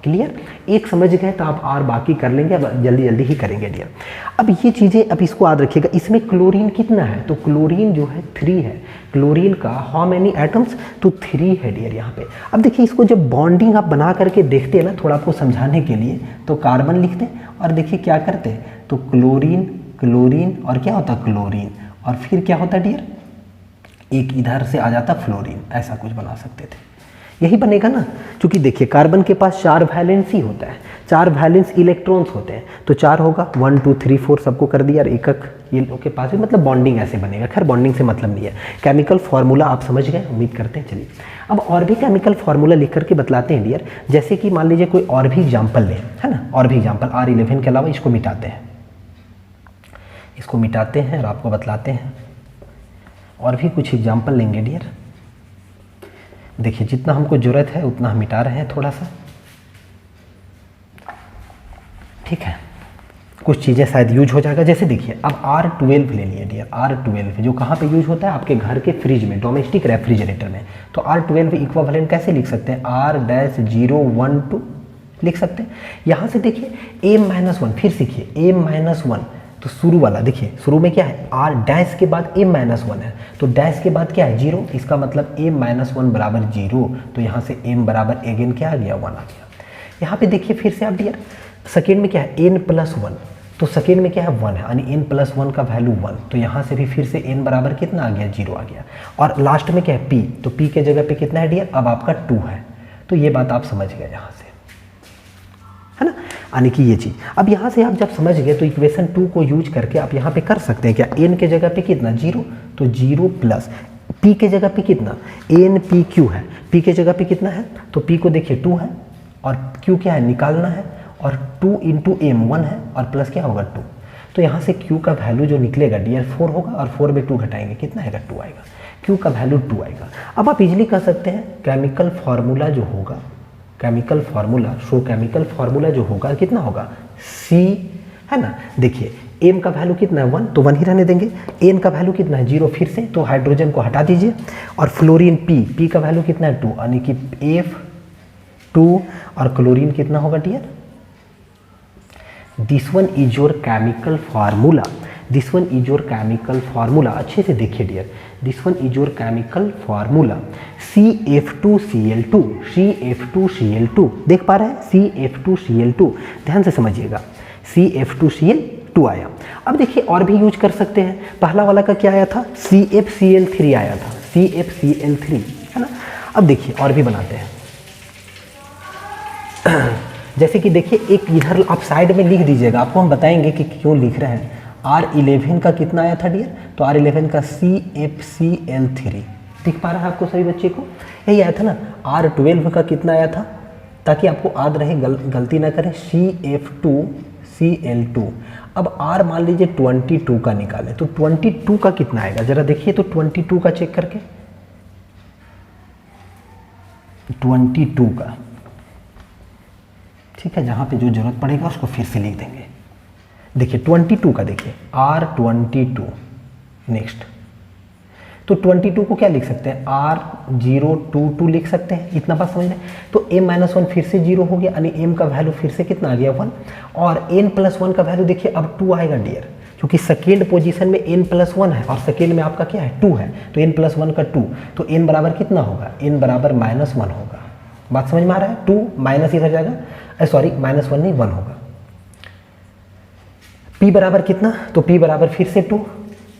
क्लियर? एक समझ गए तो आप और बाकी कर लेंगे, अब जल्दी जल्दी ही करेंगे डियर। अब ये चीज़ें, अब इसको याद रखिएगा, इसमें क्लोरीन कितना है, तो क्लोरीन जो है 3 है। क्लोरीन का हाउ मेनी एटम्स, तो 3 है डियर यहाँ पे। अब देखिए इसको जब बॉन्डिंग आप बना करके देखते हैं ना, थोड़ा आपको समझाने के लिए, तो कार्बन लिखते हैं और देखिए क्या करते हैं, तो क्लोरीन क्लोरीन और क्या होता है क्लोरीन, और फिर क्या होता है डियर, एक इधर से आ जाता फ्लोरीन, ऐसा कुछ बना सकते थे। यही बनेगा ना, क्योंकि देखिए कार्बन के पास 4 वैलेंस ही होता है, 4 वैलेंस इलेक्ट्रॉन्स होते हैं, तो 4 होगा, 1 2 3 4 सबको कर दिया, और एक ये लोग के पास भी, मतलब बॉन्डिंग ऐसे बनेगा। खैर बॉन्डिंग से मतलब नहीं है, केमिकल फार्मूला आप समझ गए, उम्मीद करते हैं। चलिए अब और भी केमिकल फार्मूला लिख करके बतलाते हैं डियर। जैसे कि मान लीजिए कोई और भी एग्जाम्पल ले, है ना, और भी एग्जाम्पल R11 के अलावा इसको मिटाते हैं, इसको मिटाते हैं और आपको बतलाते हैं। और भी कुछ एग्जाम्पल लेंगे डियर। देखिए जितना हमको ज़रूरत है उतना हम मिटा रहे हैं थोड़ा सा, ठीक है। कुछ चीज़ें शायद यूज हो जाएगा, जैसे देखिए अब R12 ले लिए डियर। R12 जो कहाँ पे यूज होता है, आपके घर के फ्रिज में, डोमेस्टिक रेफ्रिजरेटर में। तो R12 इक्विवेलेंट कैसे लिख सकते हैं, R-012 लिख सकते हैं। यहाँ से देखिए M-1, फिर सीखिए M-1, तो शुरू वाला देखिए, शुरू में क्या है, R डैश के बाद M-1 है, तो डैश के बाद क्या है 0, इसका मतलब M-1 बराबर 0, तो यहाँ से M बराबर अगेन क्या आ गया 1 आ गया। यहाँ पे देखिए फिर से आप डियर, सेकेंड में क्या है N+1, तो सेकेंड में क्या है 1 है, यानी N+1 का वैल्यू 1, तो यहाँ से भी फिर से N बराबर कितना आ गया 0 आ गया। और लास्ट में क्या है P, तो P के जगह पे कितना है डियर, अब आपका 2 है। तो ये बात आप समझ गए यहाँ से, है ना, यानी कि ये चीज़। अब यहाँ से आप जब समझ गए तो इक्वेशन 2 को यूज करके आप यहाँ पे कर सकते हैं क्या, N के जगह पे कितना 0, तो 0 प्लस P के जगह पे कितना NPQ है, P के जगह पे कितना है, तो P को देखिए 2 है और Q क्या है निकालना है, और 2 इंटू M 1 है, और प्लस क्या होगा 2, तो यहाँ से Q का वैल्यू जो निकलेगा डियर 4 होगा, और 4 में 2 घटाएंगे कितना आएगा 2 आएगा, Q का वैल्यू 2 आएगा। अब आप इजीली कह सकते हैं केमिकल फार्मूला जो होगा, केमिकल फार्मूला केमिकल फार्मूला जो होगा कितना होगा C, है ना। देखिए M का वैल्यू कितना है 1, तो 1 ही रहने देंगे। N का वैल्यू कितना है 0, फिर से तो हाइड्रोजन को हटा दीजिए, और फ्लोरीन P का वैल्यू कितना है 2, यानी कि F2, और क्लोरीन कितना होगा dear, this one is your chemical formula, this one is your chemical formula. अच्छे से देखिए dear, this one is your chemical formula CF2Cl2, CF2Cl2, देख पा रहे हैं CF2Cl2, ध्यान से समझिएगा, CF2Cl2 आया। अब देखिए और भी यूज कर सकते हैं, पहला वाला का क्या आया था CFCl3 आया था, CFCl3, है ना। अब देखिए और भी बनाते हैं, जैसे कि देखिए एक इधर आप साइड में लिख दीजिएगा, आपको हम बताएंगे कि क्यों लिख रहे हैं। R11 का कितना आया था डियर, तो R11 का CFCl3, दिख पा रहा है आपको सभी बच्चे को, यही आया था ना। R12 का कितना आया था, ताकि आपको याद रहे, गलती ना करें, CF2Cl2। अब R मान लीजिए 22 का निकालें, तो 22 का कितना आएगा जरा देखिए, तो 22 का चेक करके, 22 का, ठीक है, जहाँ पे जो जरूरत पड़ेगा उसको फिर से लिख देंगे। देखिए 22 का देखिए R22, नेक्स्ट, तो 22 को क्या लिख सकते हैं R022 लिख सकते हैं, इतना बात समझ लें। तो M-1 फिर से 0 हो गया, यानी M का वैल्यू फिर से कितना आ गया 1, और N+1 का वैल्यू देखिए अब 2 आएगा डियर, क्योंकि सेकेंड पोजीशन में N+1 है और सेकेंड में आपका क्या है 2 है, तो N+1 का 2, तो N बराबर कितना होगा, N बराबर -1 होगा। बात समझ में आ रहा है, 2 माइनस इधर जाएगा, सॉरी -1 नहीं 1 होगा। P बराबर कितना, तो P बराबर फिर से 2,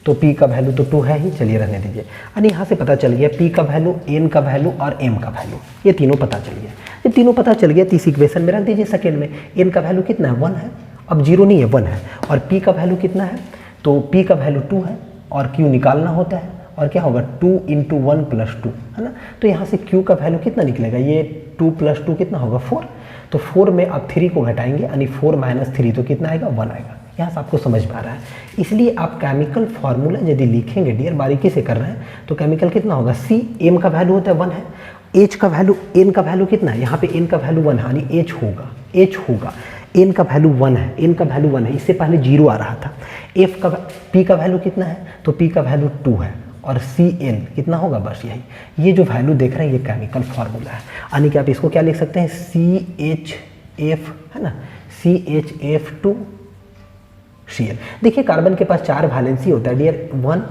तो P का वैल्यू तो 2 है ही, चलिए रहने दीजिए। यानी यहाँ से पता चल गया P का वैल्यू, N का वैल्यू और M का वैल्यू, ये तीनों पता चल गया। ये तीनों पता चल गया तो इस इक्वेशन में रख दीजिए। सेकेंड में N का वैल्यू कितना है 1 है, अब 0 नहीं है 1 है, और P का वैल्यू कितना है, तो P का वैल्यू 2 है, और Q निकालना होता है, और क्या होगा 2 इंटू 1 प्लस 2, है ना। तो यहाँ से Q का वैल्यू कितना निकलेगा, ये 2 प्लस 2 कितना होगा 4, तो 4 में आप 3 को घटाएंगे, यानी 4 माइनस 3, तो कितना आएगा 1 आएगा। यहाँ से आपको समझ में आ रहा है। इसलिए आप केमिकल फार्मूला यदि लिखेंगे डियर, बारीकी से कर रहे हैं, तो केमिकल कितना होगा C, M का वैल्यू होता है 1 है, एच का वैल्यू, एन का वैल्यू कितना है, यहाँ पे एन का वैल्यू 1 है, यानी एच होगा, एन का वैल्यू 1 है, एन का वैल्यू 1 है, इससे पहले 0 आ रहा था। एफ का, पी का वैल्यू कितना है, तो पी का वैल्यू 2 है, और सी एन कितना होगा, बस यही। ये जो वैल्यू देख रहे हैं ये केमिकल फार्मूला है, यानी कि आप इसको क्या लिख सकते हैं, CHF है ना, CHF2 Cl। देखिए कार्बन के पास 4 वैलेंसी होता है डियर 1।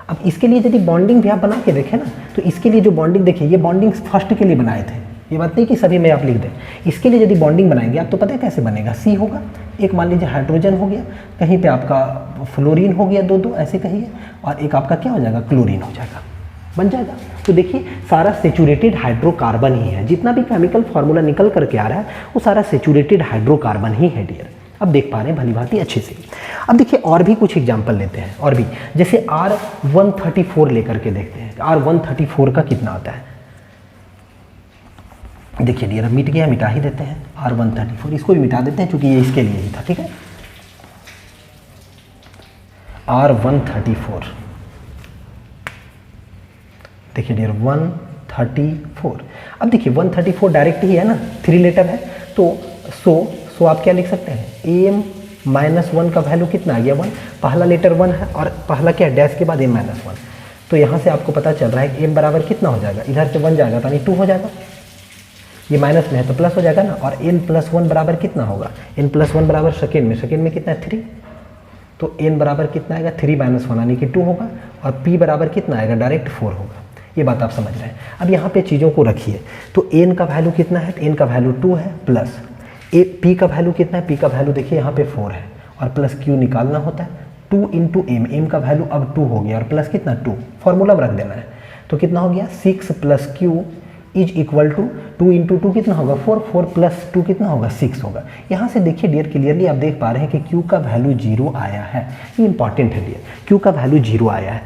अब इसके लिए यदि बॉन्डिंग भी आप बना के देखें ना, तो इसके लिए जो बॉन्डिंग देखिए, ये बॉन्डिंग फर्स्ट के लिए बनाए थे, ये बात नहीं कि सभी में आप लिख दें। इसके लिए यदि बॉन्डिंग बनाएंगे आप तो पता है कैसे बनेगा, सी होगा, एक मान लीजिए हाइड्रोजन हो गया, कहीं पे आपका फ्लोरीन हो गया, दो ऐसे कहिए, और एक आपका क्या हो जाएगा, क्लोरीन हो जाएगा, बन जाएगा। तो देखिए सारा सेचुरेटेड हाइड्रोकार्बन ही है, जितना भी केमिकल फार्मूला निकल करके आ रहा है वो सारा सेचुरेटेड हाइड्रोकार्बन ही है डियर। अब देख पा रहे हैं भली भांति अच्छे से। अब देखिए और भी कुछ एग्जाम्पल लेते हैं, और भी जैसे R134 लेकर के देखते हैं, R134 का कितना आता है। देखिए डियर मिट गया, मिटा ही देते हैं R134, इसको भी मिटा देते हैं क्योंकि ये इसके लिए ही था, ठीक है। R134 देखिए डियर 134। अब देखिए 134 डायरेक्ट ही है ना, 3 लेटर है, तो सो आप क्या लिख सकते हैं, m-1 का वैल्यू कितना आ गया 1, पहला लेटर 1 है और पहला क्या डैश के बाद m-1, तो यहाँ से आपको पता चल रहा है कि m बराबर कितना हो जाएगा, इधर से 1 जाएगा तो यानी 2 हो जाएगा, ये माइनस में है तो प्लस हो जाएगा ना, और n+1 बराबर कितना होगा, n+1 बराबर सेकेंड में कितना है 3, तो n बराबर कितना आएगा 3 - 1 यानी कि 2 होगा, और p बराबर कितना आएगा डायरेक्ट 4 होगा। ये बात आप समझ रहे हैं। अब यहाँ पे चीज़ों को रखिए, तो n का वैल्यू कितना है, n का वैल्यू 2 है, प्लस p का वैल्यू कितना है, p का वैल्यू देखिए यहाँ पे 4 है, और प्लस q निकालना होता है, 2 × m, m का वैल्यू अब 2 हो गया, और प्लस कितना 2, फॉर्मूला में रख देना है, तो कितना हो गया 6 + q इज इक्वल टू 2 × 2 कितना होगा 4, 4 + 2 कितना होगा 6 होगा। यहाँ से देखिए डियर क्लियरली आप देख पा रहे हैं कि q का वैल्यू 0 आया है, ये इंपॉर्टेंट है डियर, q का वैल्यू 0 आया है।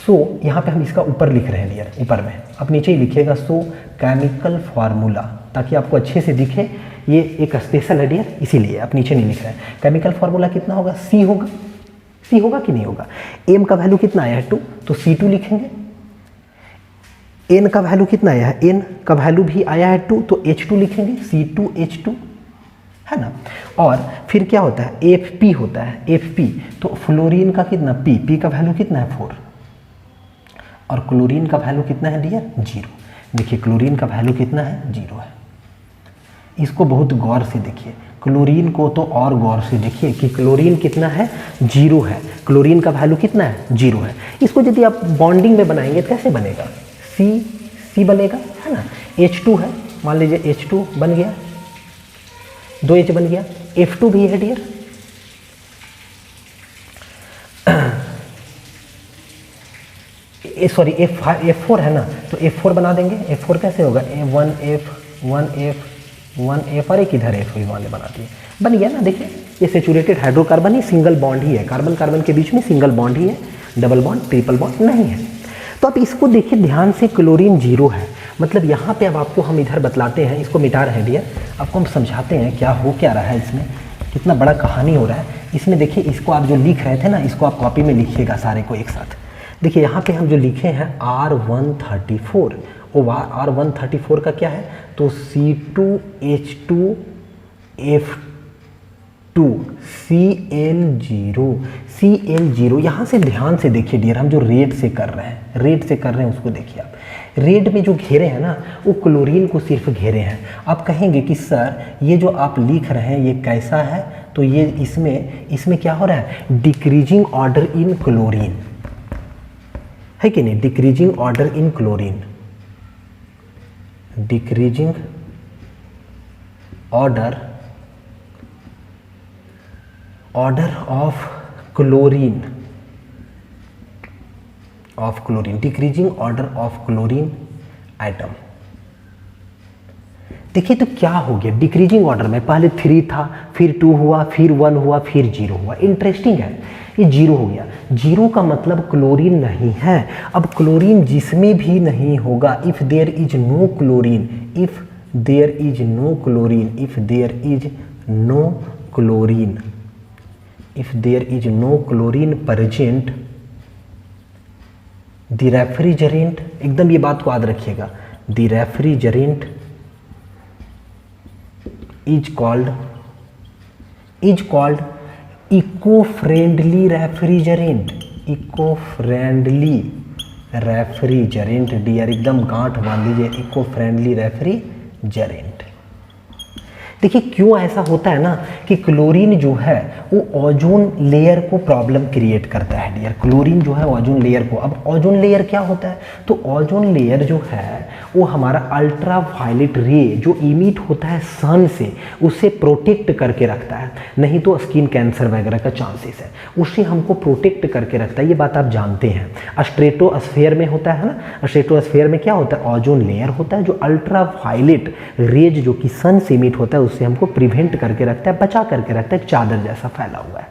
सो यहाँ पे हम इसका ऊपर लिख रहे हैं डियर, ऊपर में आप नीचे ही लिखिएगा सो केमिकल फार्मूला, ताकि आपको अच्छे से दिखे, ये एक स्पेशल है डियर, इसीलिए आप नीचे नहीं लिख रहे हैं। केमिकल फार्मूला कितना होगा, C होगा कि नहीं होगा, m का वैल्यू कितना आया है 2, तो C2 लिखेंगे, n का वैल्यू कितना आया है, n का वैल्यू भी आया है 2, तो H2 लिखेंगे, C2H2 है ना। और फिर क्या होता है, Fp होता है, Fp तो फ्लोरीन का कितना p का वैल्यू कितना है 4, और क्लोरीन का वैल्यू कितना है डियर 0। देखिए क्लोरीन का वैल्यू कितना है 0 है, इसको बहुत गौर से देखिए, क्लोरीन को तो और गौर से देखिए कि क्लोरीन कितना है 0 है, क्लोरीन का वैल्यू कितना है 0 है। इसको यदि आप बॉन्डिंग में बनाएंगे तो कैसे बनेगा, C बनेगा है ना, H2 है, मान लीजिए H2 बन गया, 2H बन गया, F2 भी है डियर, सॉरी F4 है ना, तो F4 बना देंगे, F4 कैसे होगा, 1F और एक इधर F वाले बना दिए, बन गया ना। देखिए ये सेचुरेटेड हाइड्रोकार्बन ही सिंगल बॉन्ड ही है, कार्बन कार्बन के बीच में सिंगल बॉन्ड ही है, डबल बॉन्ड ट्रिपल बॉन्ड नहीं है। तो आप इसको देखिए ध्यान से, क्लोरीन 0 है, मतलब यहाँ पे अब आपको हम इधर बतलाते हैं, इसको मिटा रहे हैं डियर, आपको हम समझाते हैं क्या हो क्या रहा है इसमें, कितना बड़ा कहानी हो रहा है इसमें। देखिए इसको आप जो लिख रहे थे ना, इसको आप कॉपी में लिखिएगा सारे को एक साथ। देखिए यहाँ पे हम जो लिखे हैं R134, वो R134 का क्या है, तो C2H2F2 Cl0 यहाँ से ध्यान से देखिए डियर, हम जो रेड से कर रहे हैं उसको देखिए आप, रेड में जो घेरे हैं ना वो क्लोरीन को सिर्फ घेरे हैं। आप कहेंगे कि सर ये जो आप लिख रहे हैं ये कैसा है, तो ये इसमें क्या हो रहा है, डिक्रीजिंग ऑर्डर इन क्लोरीन है कि नहीं, decreasing order in chlorine, decreasing order of chlorine, decreasing order of chlorine atom. देखिए तो क्या हो गया, डिक्रीजिंग ऑर्डर में पहले 3 था, फिर 2 हुआ, फिर 1 हुआ, फिर 0 हुआ। इंटरेस्टिंग है, ये 0 हो गया। 0 का मतलब क्लोरीन नहीं है। अब क्लोरीन जिसमें भी नहीं होगा, if there is no chlorine, if there is no chlorine, if there is no chlorine, if there is no chlorine present, the refrigerant, एकदम ये बात को याद रखिएगा, the refrigerant is called eco friendly refrigerant, eco friendly refrigerant dear, एकदम गांठ बांध लीजिए, इको फ्रेंडली रेफ्रिजरेंट। देखिए क्यों ऐसा होता है ना कि क्लोरीन जो है वो ओजोन लेयर को प्रॉब्लम क्रिएट करता है डियर, क्लोरीन जो है ओजोन लेयर को। अब ओजोन लेयर क्या होता है, तो ओजोन लेयर जो है वो हमारा अल्ट्रा वायलेट रे जो इमिट होता है सन से, उससे प्रोटेक्ट करके रखता है, नहीं तो स्किन कैंसर वगैरह का चांसेस है, उससे हमको प्रोटेक्ट करके रखता है। ये बात आप जानते हैं। स्ट्रेटोस्फेयर में होता है ना, स्ट्रेटोस्फेयर में क्या होता है, ओजोन लेयर होता है जो अल्ट्रा वायलेट रेज जो कि सन से इमिट होता है उससे हमको प्रिवेंट करके रखता है, बचा करके रखता है, एक चादर जैसा फैला हुआ है।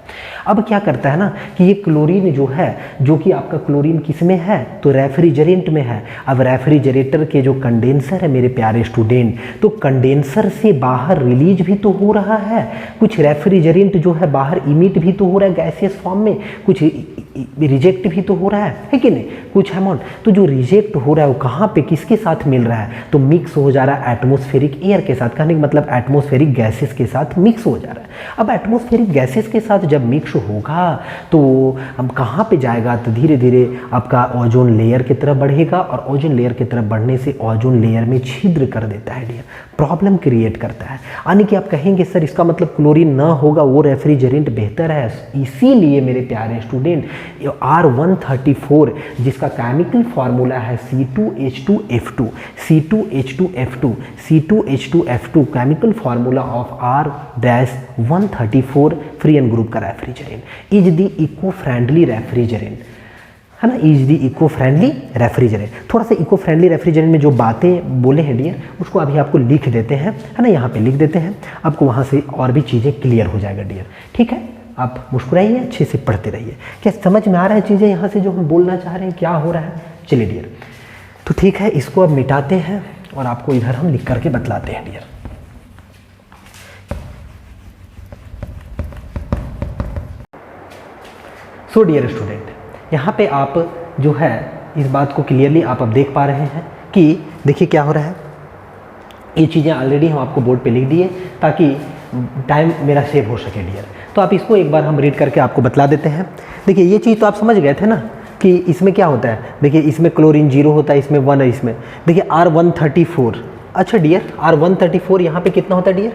अब क्या करता है ना कि ये क्लोरीन जो है, जो कि आपका क्लोरीन किस में है, तो रेफ्रिजरेंट में है। अब रेफ्रिजरेटर के जो कंडेंसर है मेरे प्यारे स्टूडेंट, तो कंडेंसर से बाहर रिलीज भी तो हो रहा है, कुछ रेफ्रिजरेंट जो है बाहर इमिट भी तो हो रहा है गैसियस फॉर्म में, कुछ रिजेक्ट भी तो हो रहा है कि नहीं, कुछ अमाउंट। तो जो रिजेक्ट हो रहा है वो कहाँ पे किसके साथ मिल रहा है, तो मिक्स हो जा रहा है एटमॉस्फेरिक एयर के साथ, कहने का मतलब एटमॉस्फेरिक गैसेस के साथ मिक्स हो जा रहा है। अब एटमॉस्फेरिक गैसेस के साथ जब मिक्स होगा तो हम कहाँ पे जाएगा, तो धीरे धीरे आपका ओजोन लेयर की तरफ बढ़ेगा, और ओजोन लेयर की तरफ बढ़ने से ओजोन लेयर में छिद्र कर देता है डियर, प्रॉब्लम क्रिएट करता है। यानी कि आप कहेंगे सर इसका मतलब क्लोरीन ना होगा वो रेफ्रिजरेंट बेहतर है, इसीलिए मेरे प्यारे स्टूडेंट R134 जिसका केमिकल फार्मूला है C2H2F2, C2H2F2, C2H2F2 chemical formula of R-134 freon group का refrigerant is the eco friendly refrigerant, है ना, is the eco friendly refrigerant. थोड़ा सा इको फ्रेंडली रेफ्रिजरेंट में जो बातें बोले हैं डियर उसको अभी आपको लिख देते हैं, है ना, यहाँ पे लिख देते हैं, आपको वहाँ से और भी चीज़ें क्लियर हो जाएगा डियर, ठीक है। आप मुस्कुराइए, अच्छे से पढ़ते रहिए। क्या समझ में आ रहा है चीज़ें यहाँ से जो हम बोलना चाह रहे हैं, क्या हो रहा है? चलिए डियर, तो ठीक है, इसको अब मिटाते हैं और आपको इधर हम लिख करके बतलाते हैं डियर। सो डियर स्टूडेंट, यहाँ पे आप जो है इस बात को क्लियरली आप अब देख पा रहे हैं कि देखिए क्या हो रहा है, ये चीज़ें ऑलरेडी हम आपको बोर्ड पे लिख दिए ताकि टाइम मेरा सेव हो सके डियर। तो आप इसको एक बार हम रीड करके आपको बतला देते हैं। देखिए ये चीज़ तो आप समझ गए थे ना कि इसमें क्या होता है, देखिए इसमें क्लोरीन 0 होता है, इसमें 1 है, इसमें देखिए R134। अच्छा डियर, R134 यहाँ पे कितना होता है डियर,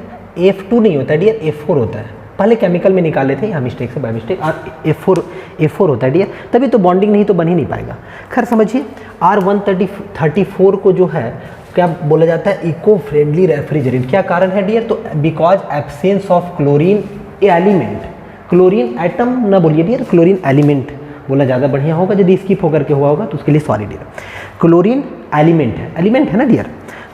F2 नहीं होता है डियर, F4 होता है। पहले केमिकल में निकाले थे यहाँ मिस्टेक से, बाय मिस्टेक, F4 होता है डियर, तभी तो बॉन्डिंग नहीं तो बन ही नहीं पाएगा। खैर समझिए, R134 को जो है क्या बोला जाता है, इको फ्रेंडली रेफ्रिजरेंट। क्या कारण है डियर, तो because absence of chlorine element, chlorine atom ना बोलिए डियर, क्लोरीन एलिमेंट बोला ज़्यादा बढ़िया होगा, यदि स्किप होकर के हुआ होगा तो उसके लिए सॉरी डियर। क्लोरीन एलिमेंट है ना डियर,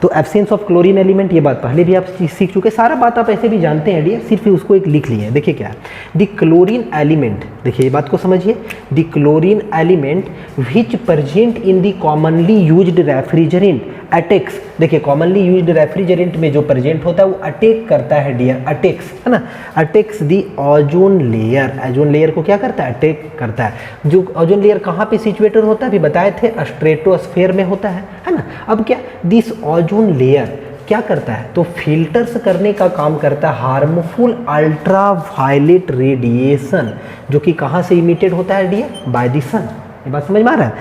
तो एब्सेंस ऑफ क्लोरीन एलिमेंट, ये बात पहले भी आप सीख चुके, सारा बात आप ऐसे भी जानते हैं डियर, सिर्फ उसको एक लिख लिए। देखिए क्या है, द क्लोरीन एलिमेंट, देखिए ये बात को समझिए, the chlorine element which present in the commonly used refrigerant attacks. देखिए कॉमनली यूज्ड रेफ्रिजरेंट में जो प्रेजेंट होता है वो अटैक करता है डियर, अटैक्स, है ना, attacks the ozone layer. Ozone layer को क्या करता है, अटैक करता है। जो ओजोन लेयर कहाँ पे सिचुएटेड होता है, अभी बताए थे, स्ट्रेटोस्फेयर में होता है ना। अब क्या दिस ओजोन लेयर क्या करता है, तो फिल्टर्स करने का काम करता है हार्मफुल अल्ट्रा वायलेट रेडिएशन, जो कि कहाँ से इमिटेड होता है डियर, बाय द सन। ये बात समझ में आ रहा है,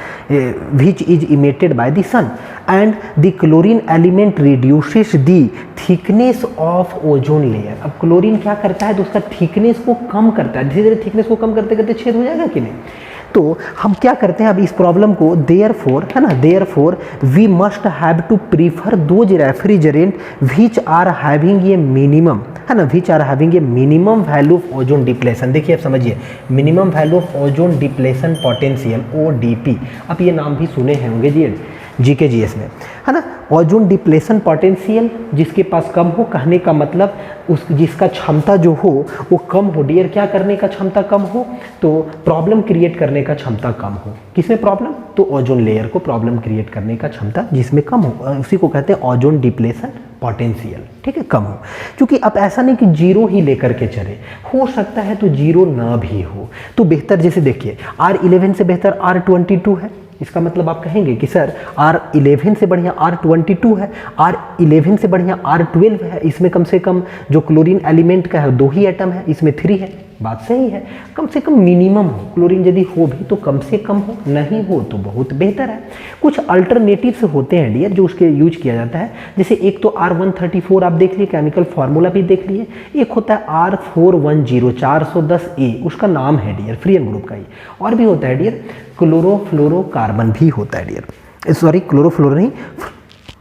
which is emitted by the sun and the chlorine element reduces the thickness of ozone layer. अब क्लोरीन क्या करता है, तो उसका थिकनेस को कम करता है, धीरे धीरे थिकनेस को कम करते करते छेद हो जाएगा कि नहीं। तो हम क्या करते हैं अब इस प्रॉब्लम को, देयरफॉर, है ना, therefore we must have to prefer those refrigerant which are having a minimum, है ना, which are having a minimum value of ozone depletion. देखिए आप समझिए, minimum value of ozone depletion potential, ODP, आप ये नाम भी सुने हैं होंगे जीके जीएस में, है ना। ओजोन डिप्लेशन पोटेंशियल जिसके पास कम हो, कहने का मतलब उस जिसका क्षमता जो हो वो कम हो डियर, क्या करने का क्षमता कम हो, तो प्रॉब्लम क्रिएट करने का क्षमता कम हो। किसमें प्रॉब्लम, तो ओजोन लेयर को प्रॉब्लम क्रिएट करने का क्षमता जिसमें कम हो, उसी को कहते हैं ओजोन डिप्लेशन पोटेंशियल, ठीक है, कम हो। क्योंकि अब ऐसा नहीं कि 0 ही लेकर के चले, हो सकता है तो 0 ना भी हो, तो बेहतर, जैसे देखिए R11 से बेहतर R22 है, इसका मतलब आप कहेंगे कि सर R11 से बढ़िया R22 है, R11 से बढ़िया R12 है, इसमें कम से कम जो क्लोरीन एलिमेंट का है 2 ही एटम है, इसमें 3 है। बात सही है, कम से कम मिनिमम हो, क्लोरीन यदि हो भी तो कम से कम हो, नहीं हो तो बहुत बेहतर है। कुछ अल्टरनेटिव्स होते हैं डियर जो उसके यूज किया जाता है, जैसे एक तो R134 आप देख लिए, केमिकल फार्मूला भी देख लिए, एक होता है R410 410A, उसका नाम है डियर फ्रीएन ग्रुप का ही, और भी होता है डियर क्लोरोफ्लोरोकार्बन भी होता है डियर, सॉरी क्लोरोफ्लोरो नहीं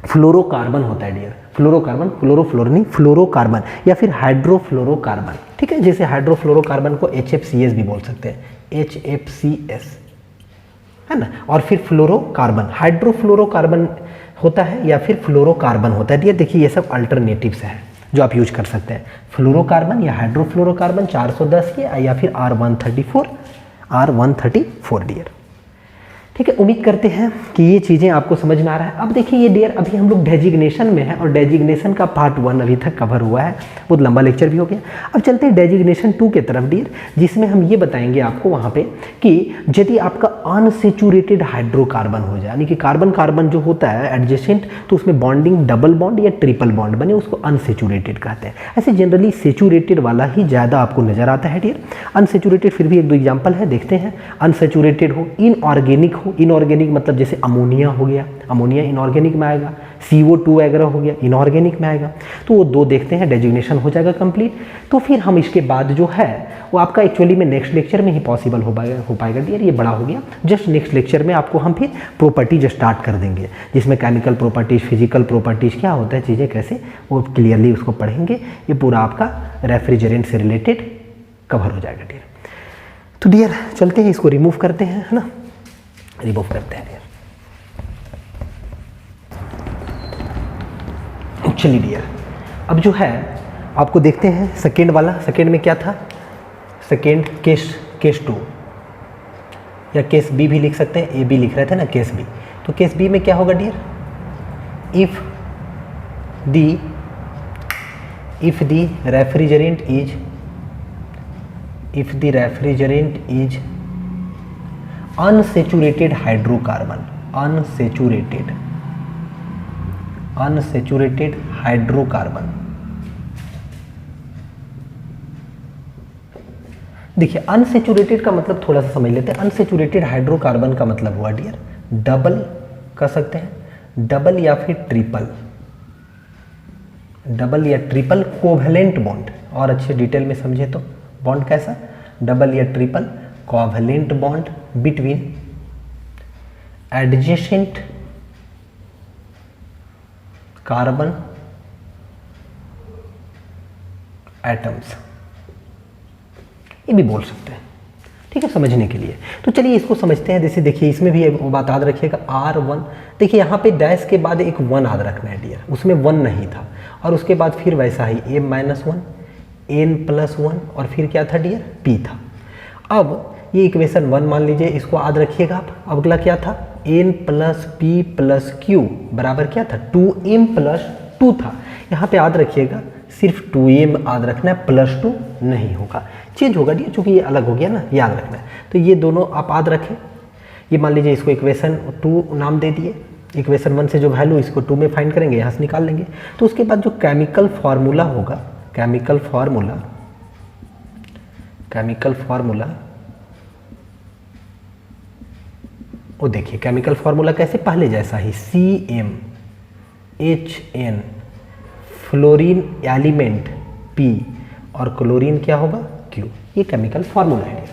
फ्लोरोकार्बन होता है डियर, फ्लोरोकार्बन, क्लोरोफ्लोरो नहीं फ्लोरोकार्बन, या फिर हाइड्रोफ्लोरोकार्बन, ठीक है। जैसे हाइड्रोफ्लोरोकार्बन को HFCS भी बोल सकते हैं, HFCS है ना। और फिर फ्लोरोकार्बन, हाइड्रोफ्लोरोकार्बन होता है या फिर फ्लोरोकार्बन होता है डियर। देखिए ये सब अल्टरनेटिव्स हैं जो आप यूज कर सकते हैं, फ्लोरोकार्बन या हाइड्रोफ्लोरोकार्बन 410 के, या फिर R134 डियर, ठीक है। उम्मीद करते हैं कि ये चीज़ें आपको समझ में आ रहा है। अब देखिए ये डियर अभी हम लोग डेजिग्नेशन में हैं और डेजिग्नेशन का पार्ट 1 अभी तक कवर हुआ है, बहुत लंबा लेक्चर भी हो गया। अब चलते हैं डेजिग्नेशन 2 के तरफ डियर, जिसमें हम ये बताएंगे आपको वहाँ पे कि यदि आपका अनसेचुरेटेड हाइड्रोकार्बन हो जाए, यानी कि कार्बन कार्बन जो होता है एडजेसेंट, तो उसमें बॉन्डिंग डबल बॉन्ड या ट्रिपल बॉन्ड बने, उसको अनसेचुरेटेड कहते हैं। ऐसे जनरली सेचुरेटेड वाला ही ज़्यादा आपको नजर आता है डियर। अनसेचुरेटेड फिर भी 1-2 एग्जाम्पल है, देखते हैं। अनसेचुरेटेड हो, इनऑर्गेनिक हो, इनऑर्गेनिक मतलब जैसे अमोनिया हो गया, अमोनिया इनऑर्गेनिक में आएगा, CO2 वगैरह हो गया इनऑर्गेनिक में आएगा, तो वो 2 देखते हैं, डेजिग्नेशन हो जाएगा कंप्लीट। तो फिर हम इसके बाद जो है वो आपका एक्चुअली में नेक्स्ट लेक्चर में ही पॉसिबल हो पाएगा डियर, ये बड़ा हो गया। जस्ट नेक्स्ट लेक्चर में आपको हम फिर प्रॉपर्टीज स्टार्ट कर देंगे, जिसमें केमिकल प्रॉपर्टीज, फिजिकल प्रॉपर्टीज क्या होता है, चीज़ें कैसे, वो क्लियरली उसको पढ़ेंगे। ये पूरा आपका रेफ्रिजरेंट से रिलेटेड कवर हो जाएगा डियर। तो डियर चलते हैं, इसको रिमूव करते हैं, है ना, रिमूव करते हैं डियर। चलिए डियर अब जो है आपको देखते हैं सेकेंड वाला। सेकेंड में क्या था, सेकेंड केस 2 या केस बी भी लिख सकते हैं, ए बी लिख रहे थे ना, केस बी। तो केस बी में क्या होगा dear, if the refrigerant is unsaturated hydrocarbon, unsaturated hydrocarbon. देखिए अनसेचुरेटेड का मतलब थोड़ा सा समझ लेते हैं। अनसेचुरेटेड हाइड्रोकार्बन का मतलब हुआ डियर डबल, कह सकते हैं डबल या फिर ट्रिपल, डबल या ट्रिपल कोवेलेंट बॉन्ड। और अच्छे डिटेल में समझे तो बॉन्ड कैसा, डबल या triple covalent bond between adjacent carbon atoms, ये भी बोल सकते हैं, ठीक है, समझने के लिए। तो चलिए इसको समझते हैं। जैसे देखिए इसमें भी एक बात याद रखिएगा, R1, देखिए यहाँ पे डैश के बाद एक 1 याद रखना है डियर, उसमें 1 नहीं था, और उसके बाद फिर वैसा ही M-1 N+1 और फिर क्या था डियर, P था। अब ये इक्वेशन 1 मान लीजिए, इसको याद रखिएगा आप। अब अगला क्या था, N+P+Q बराबर क्या था, 2M+2 था। यहाँ पे याद रखिएगा सिर्फ 2M याद रखना है, +2 नहीं होगा, चेंज होगा डियर, चूंकि ये अलग हो गया ना, याद रखना है। तो ये दोनों आप याद रखें। ये मान लीजिए इसको इक्वेशन 2 नाम दे दिए, इक्वेशन 1 से जो वैल्यू इसको 2 में फाइंड करेंगे, यहाँ से निकाल लेंगे। तो उसके बाद जो केमिकल फार्मूला होगा, केमिकल फार्मूला वो देखिए, केमिकल फार्मूला कैसे, पहले जैसा ही, CmHn, फ्लोरीन एलिमेंट P और क्लोरीन क्या होगा, Q। ये केमिकल फार्मूला है।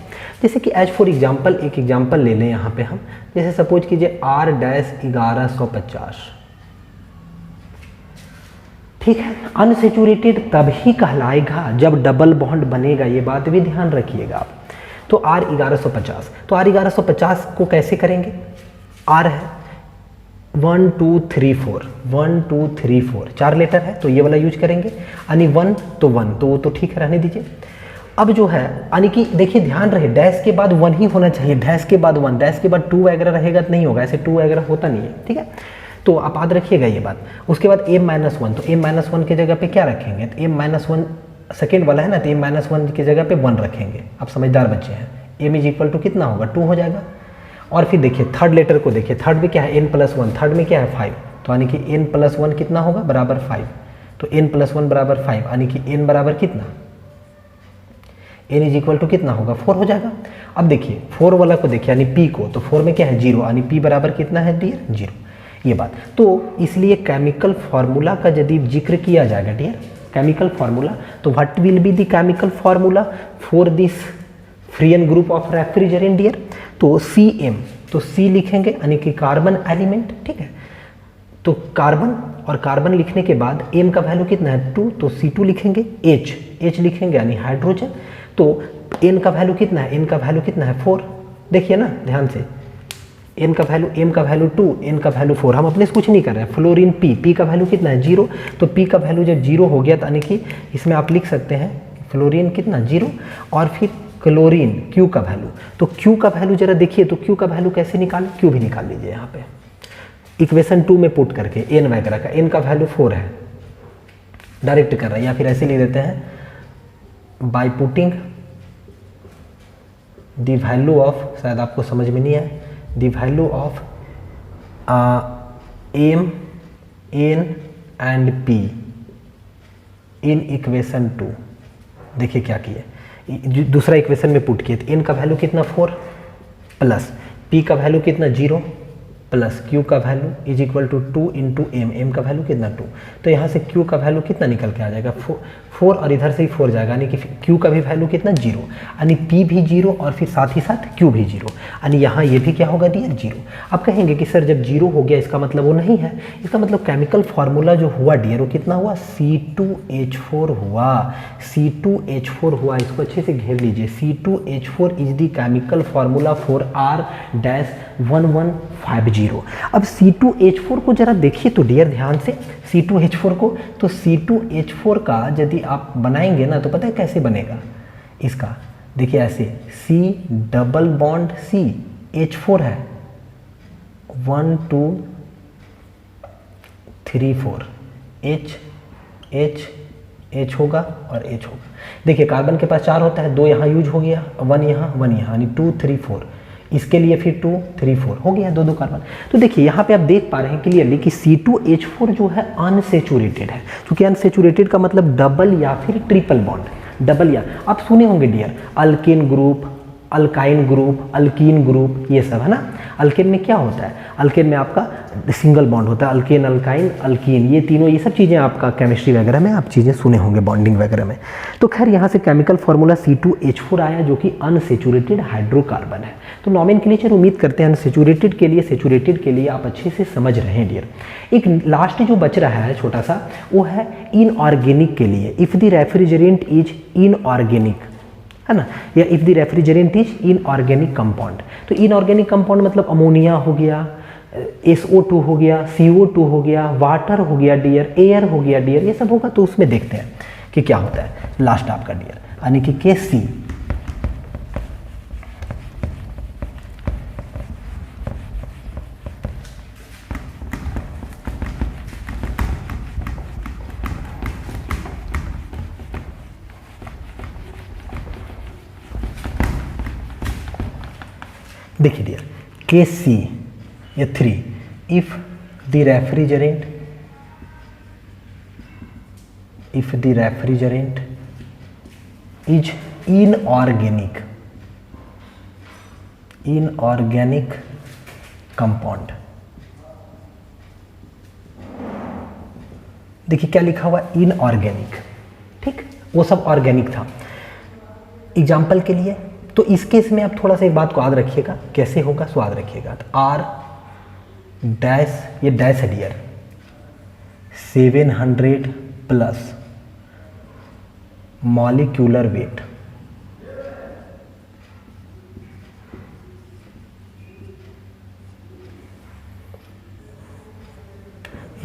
जैसे कि एज फॉर एग्जांपल, एक एग्जांपल ले लें यहाँ पे हम, जैसे सपोज कीजिए R-1150, ठीक है। अनसेचुरेटेड तभी कहलाएगा जब डबल बॉन्ड बनेगा, ये बात भी ध्यान रखिएगा आप। तो R-1150, तो R-1150 को कैसे करेंगे, R है 1 2 3 4, 1 2 3 4 4 लेटर है, तो ये वाला यूज करेंगे। यानी 1 तो 1, तो वो तो ठीक है, रहने दीजिए। अब जो है यानी कि देखिए ध्यान रहे, डैश के बाद 1 ही होना चाहिए, डैश के बाद 1, डैश के बाद 2 वगैरह रहेगा तो नहीं होगा, ऐसे 2 वगैरह होता नहीं है, ठीक है। तो आप याद रखिएगा ये बात। उसके बाद M-1, तो M-1 की जगह पे क्या रखेंगे, तो M-1 सेकेंड वाला है ना, तो M-1 की जगह पे 1 रखेंगे। आप समझदार बच्चे हैं। M = कितना होगा, 2 हो जाएगा। और फिर देखिए थर्ड लेटर को देखिए, थर्ड में क्या है n+1, थर्ड में क्या है 5, तो यानी कि n+1 कितना होगा बराबर 5, तो n+1 बराबर 5 यानी कि n बराबर कितना, n इज इक्वल टू कितना होगा 4 हो जाएगा। अब देखिए 4 वाला को देखिए यानी p को, तो 4 में क्या है 0 यानी p बराबर कितना है डियर 0, ये बात। तो इसलिए केमिकल फार्मूला का यदि जिक्र किया जाएगा डियर, केमिकल फार्मूला, तो what will be the chemical formula for this freon group of refrigerant dear, तो Cm, तो C लिखेंगे यानी कि कार्बन एलिमेंट, ठीक है। तो कार्बन और कार्बन लिखने के बाद M का वैल्यू कितना है 2, तो C2 लिखेंगे, H लिखेंगे यानी हाइड्रोजन, तो N का वैल्यू कितना है, N का वैल्यू कितना है 4, देखिए ना ध्यान से, N का वैल्यू, M का वैल्यू 2, N का वैल्यू 4, हम अपने से कुछ नहीं कर रहे हैं। फ्लोरीन P का वैल्यू कितना है 0, तो P का वैल्यू जब 0 हो गया तो यानी कि इसमें आप लिख सकते हैं फ्लोरीन कितना 0, और फिर क्लोरीन Q का वैल्यू, तो Q का वैल्यू जरा देखिए, तो Q का वैल्यू कैसे निकालें, Q भी निकाल लीजिए यहाँ पे इक्वेशन 2 में पुट करके, N वगैरह का, N का वैल्यू 4 है, डायरेक्ट कर रहे हैं, या फिर ऐसे लिख देते हैं by putting the value of, शायद आपको समझ में नहीं आए, the value of M, N and P in equation 2, देखिए क्या किए, दूसरा इक्वेशन में पुट किए, तो N का वैल्यू कितना 4 प्लस P का वैल्यू कितना 0 प्लस Q का value is equal to 2 into M का वैल्यू कितना 2, तो यहाँ से Q का वैल्यू कितना निकल के आ जाएगा 4 और इधर से ही 4 जाएगा, यानी कि Q का भी वैल्यू कितना 0, यानी P भी 0 और फिर साथ ही साथ Q भी 0, यानी यहाँ ये भी क्या होगा डियर 0। अब कहेंगे कि सर जब 0 हो गया इसका मतलब वो नहीं है, इसका मतलब केमिकल फार्मूला जो हुआ डियर वो कितना हुआ C2H4 हुआ, C2H4 हुआ, इसको अच्छे से घेर लीजिए, C2H4 is the chemical formula for R-1150। अब C2H4 को जरा देखिए तो डियर ध्यान से, C2H4 को, तो C2H4 का यदि आप बनाएंगे ना तो पता है कैसे बनेगा इसका, देखिए ऐसे C double bond C, H4 है 1 2 3 4, H होगा और H होगा, देखिए कार्बन के पास 4 होता है, 2 यहाँ यूज हो गया, 1 यहाँ 1 यहाँ, यानी 2 3 4, इसके लिए फिर 2 3 4 हो गया, 2 कार्बन। तो देखिए यहाँ पे आप देख पा रहे हैं क्लियरली कि C2H4 जो है अनसेचुरेटेड है, क्योंकि अनसेचुरेटेड का मतलब डबल या फिर ट्रिपल बॉन्ड, डबल या, आप सुने होंगे dear alkane group, alkyne group, alkene group, ये सब है ना। अल्केन में क्या होता है, अल्केन में आपका सिंगल बॉन्ड होता है, अल्केन अल्काइन अल्कीन, ये तीनों, ये सब चीज़ें आपका केमिस्ट्री वगैरह में आप चीज़ें सुने होंगे बॉन्डिंग वगैरह में। तो खैर यहाँ से केमिकल फार्मूला C2H4 आया जो कि अनसेचुरेटेड हाइड्रोकार्बन है। तो नॉमेनक्लेचर उम्मीद करते हैं अनसेचुरेटेड के लिए, सेचुरेटेड के लिए आप अच्छे से समझ रहे हैं डियर। एक लास्ट जो बच रहा है छोटा सा, वो है इनऑर्गेनिक के लिए, if the refrigerant is inorganic, है ना, या if the refrigerant is inorganic compound. तो इनऑर्गेनिक कंपाउंड मतलब अमोनिया हो गया, SO2 हो गया, CO2 हो गया, वाटर हो गया डियर, एयर हो गया डियर, ये सब होगा। तो उसमें देखते हैं कि क्या होता है लास्ट आपका डियर, यानी कि KC देखिए डियर, KC या 3, if the refrigerant is inorganic compound, देखिए क्या लिखा हुआ इनऑर्गेनिक, ठीक, वो सब ऑर्गेनिक था एग्जाम्पल के लिए। तो इस केस में आप थोड़ा सा एक बात को याद रखिएगा, कैसे होगा सो याद रखिएगा। तो R डैश, ये डैश है डियर, 700 प्लस मॉलिक्यूलर वेट,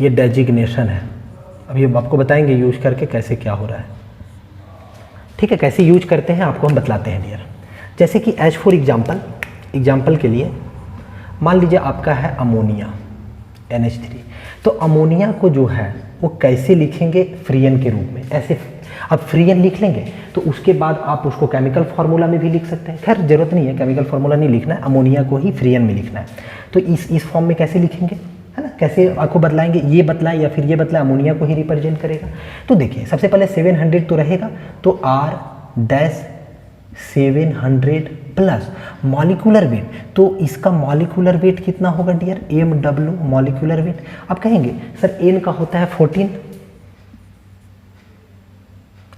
ये डेजिग्नेशन है। अभी आपको बताएंगे यूज करके कैसे क्या हो रहा है, ठीक है, कैसे यूज करते हैं आपको हम बतलाते हैं डियर। जैसे कि एज फॉर एग्जाम्पल के लिए मान लीजिए आपका है अमोनिया NH3, तो अमोनिया को जो है वो कैसे लिखेंगे फ्रीएन के रूप में, ऐसे अब फ्री एन लिख लेंगे तो उसके बाद आप उसको केमिकल फार्मूला में भी लिख सकते हैं। खैर जरूरत नहीं है, केमिकल फार्मूला नहीं लिखना है, अमोनिया को ही फ्री एन में लिखना है। तो इस फॉर्म में कैसे लिखेंगे, है ना, कैसे आपको बदलाएंगे, ये बदलाए या फिर ये बदलाए, अमोनिया को ही रिप्रेजेंट करेगा। तो देखिए सबसे पहले 700 तो रहेगा, तो R-700 प्लस मॉलिक्यूलर वेट, तो इसका मॉलिक्यूलर वेट कितना होगा डियर, MW मॉलिक्यूलर वेट। आप कहेंगे सर N का होता है 14,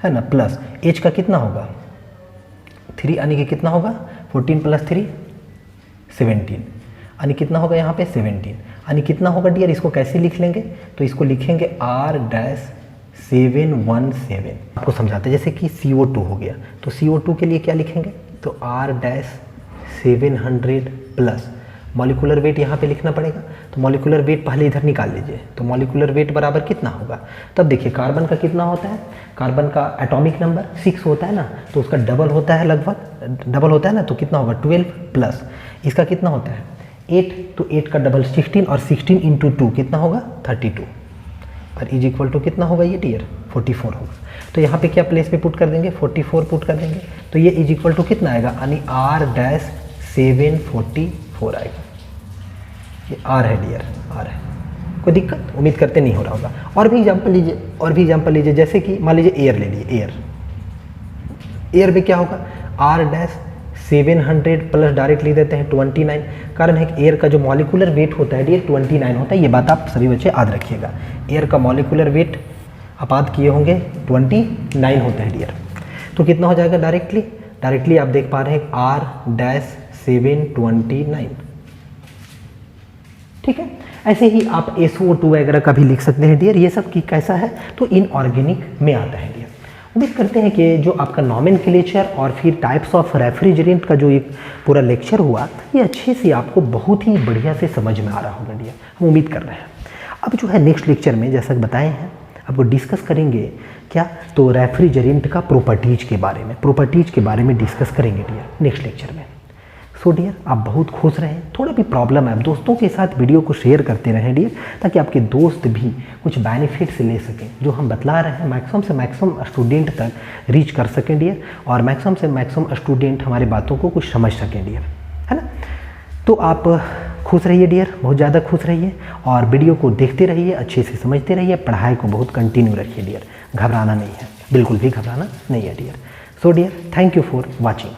है ना, प्लस H का कितना होगा 3, यानी कि कितना होगा 14 प्लस 3 17, यानी कितना होगा यहाँ पे 17, यानी कितना होगा डियर, इसको कैसे लिख लेंगे, तो इसको लिखेंगे R-717। आपको समझाते हैं, जैसे कि CO2 हो गया, तो CO2 के लिए क्या लिखेंगे, तो R-700 प्लस मॉलिक्यूलर वेट यहाँ पे लिखना पड़ेगा। तो मॉलिक्यूलर वेट पहले इधर निकाल लीजिए, तो मॉलिक्यूलर वेट बराबर कितना होगा। तब देखिए कार्बन का कितना होता है, कार्बन का एटॉमिक नंबर 6 होता है ना, तो उसका डबल होता है, लगभग डबल होता है ना, तो कितना होगा 12 प्लस इसका कितना होता है 8, तो 8 का डबल 16 और 16 इंटू 2 कितना होगा 32, और इज इक्वल टू कितना होगा ये डियर 44 होगा। तो यहाँ पे क्या प्लेस पे पुट कर देंगे 44 पुट कर देंगे, तो ये इज इक्वल टू कितना आएगा, यानी R-744 आएगा। ये R है डियर, R है, कोई दिक्कत उम्मीद करते नहीं हो रहा होगा। और भी एग्जाम्पल लीजिए, जैसे कि मान लीजिए एयर ले लिए, एयर में क्या होगा R-700 प्लस डायरेक्ट लिख देते हैं 29, कारण है कि एयर का जो मॉलिक्यूलर वेट होता है डियर 29 होता है, ये बात आप सभी बच्चे याद रखिएगा। एयर का मॉलिक्यूलर वेट आप याद किए होंगे 29 होता है डियर। तो कितना हो जाएगा डायरेक्टली आप देख पा रहे हैं R-729, ठीक है। ऐसे ही आप SO2 वगैरह का भी लिख सकते हैं डियर, ये सब की कैसा है तो इनऑर्गेनिक में आता है डियर। उम्मीद करते हैं कि जो आपका नॉमेनक्लेचर और फिर टाइप्स ऑफ रेफ्रिजरेंट का जो एक पूरा लेक्चर हुआ, ये अच्छे से आपको बहुत ही बढ़िया से समझ में आ रहा होगा डियर, हम उम्मीद कर रहे हैं। अब जो है नेक्स्ट लेक्चर में जैसा बताए हैं आपको डिस्कस करेंगे क्या, तो रेफ्रिजरेंट का प्रॉपर्टीज के बारे में डिस्कस करेंगे डियर नेक्स्ट लेक्चर में। सो डियर आप बहुत खुश रहें, थोड़ा भी प्रॉब्लम है आप दोस्तों के साथ वीडियो को शेयर करते रहें डियर, ताकि आपके दोस्त भी कुछ बेनिफिट्स ले सकें, जो हम बतला रहे हैं मैक्सिमम से मैक्सिमम स्टूडेंट तक रीच कर सकें डियर, और मैक्सिमम से मैक्सिमम स्टूडेंट हमारे बातों को कुछ समझ सकें डियर, है ना। तो आप खुश रहिए डियर, बहुत ज़्यादा खुश रहिए, और वीडियो को देखते रहिए, अच्छे से समझते रहिए, पढ़ाई को बहुत कंटिन्यू रखिए डियर, घबराना नहीं है, बिल्कुल भी घबराना नहीं है dear. So dear thank you for watching.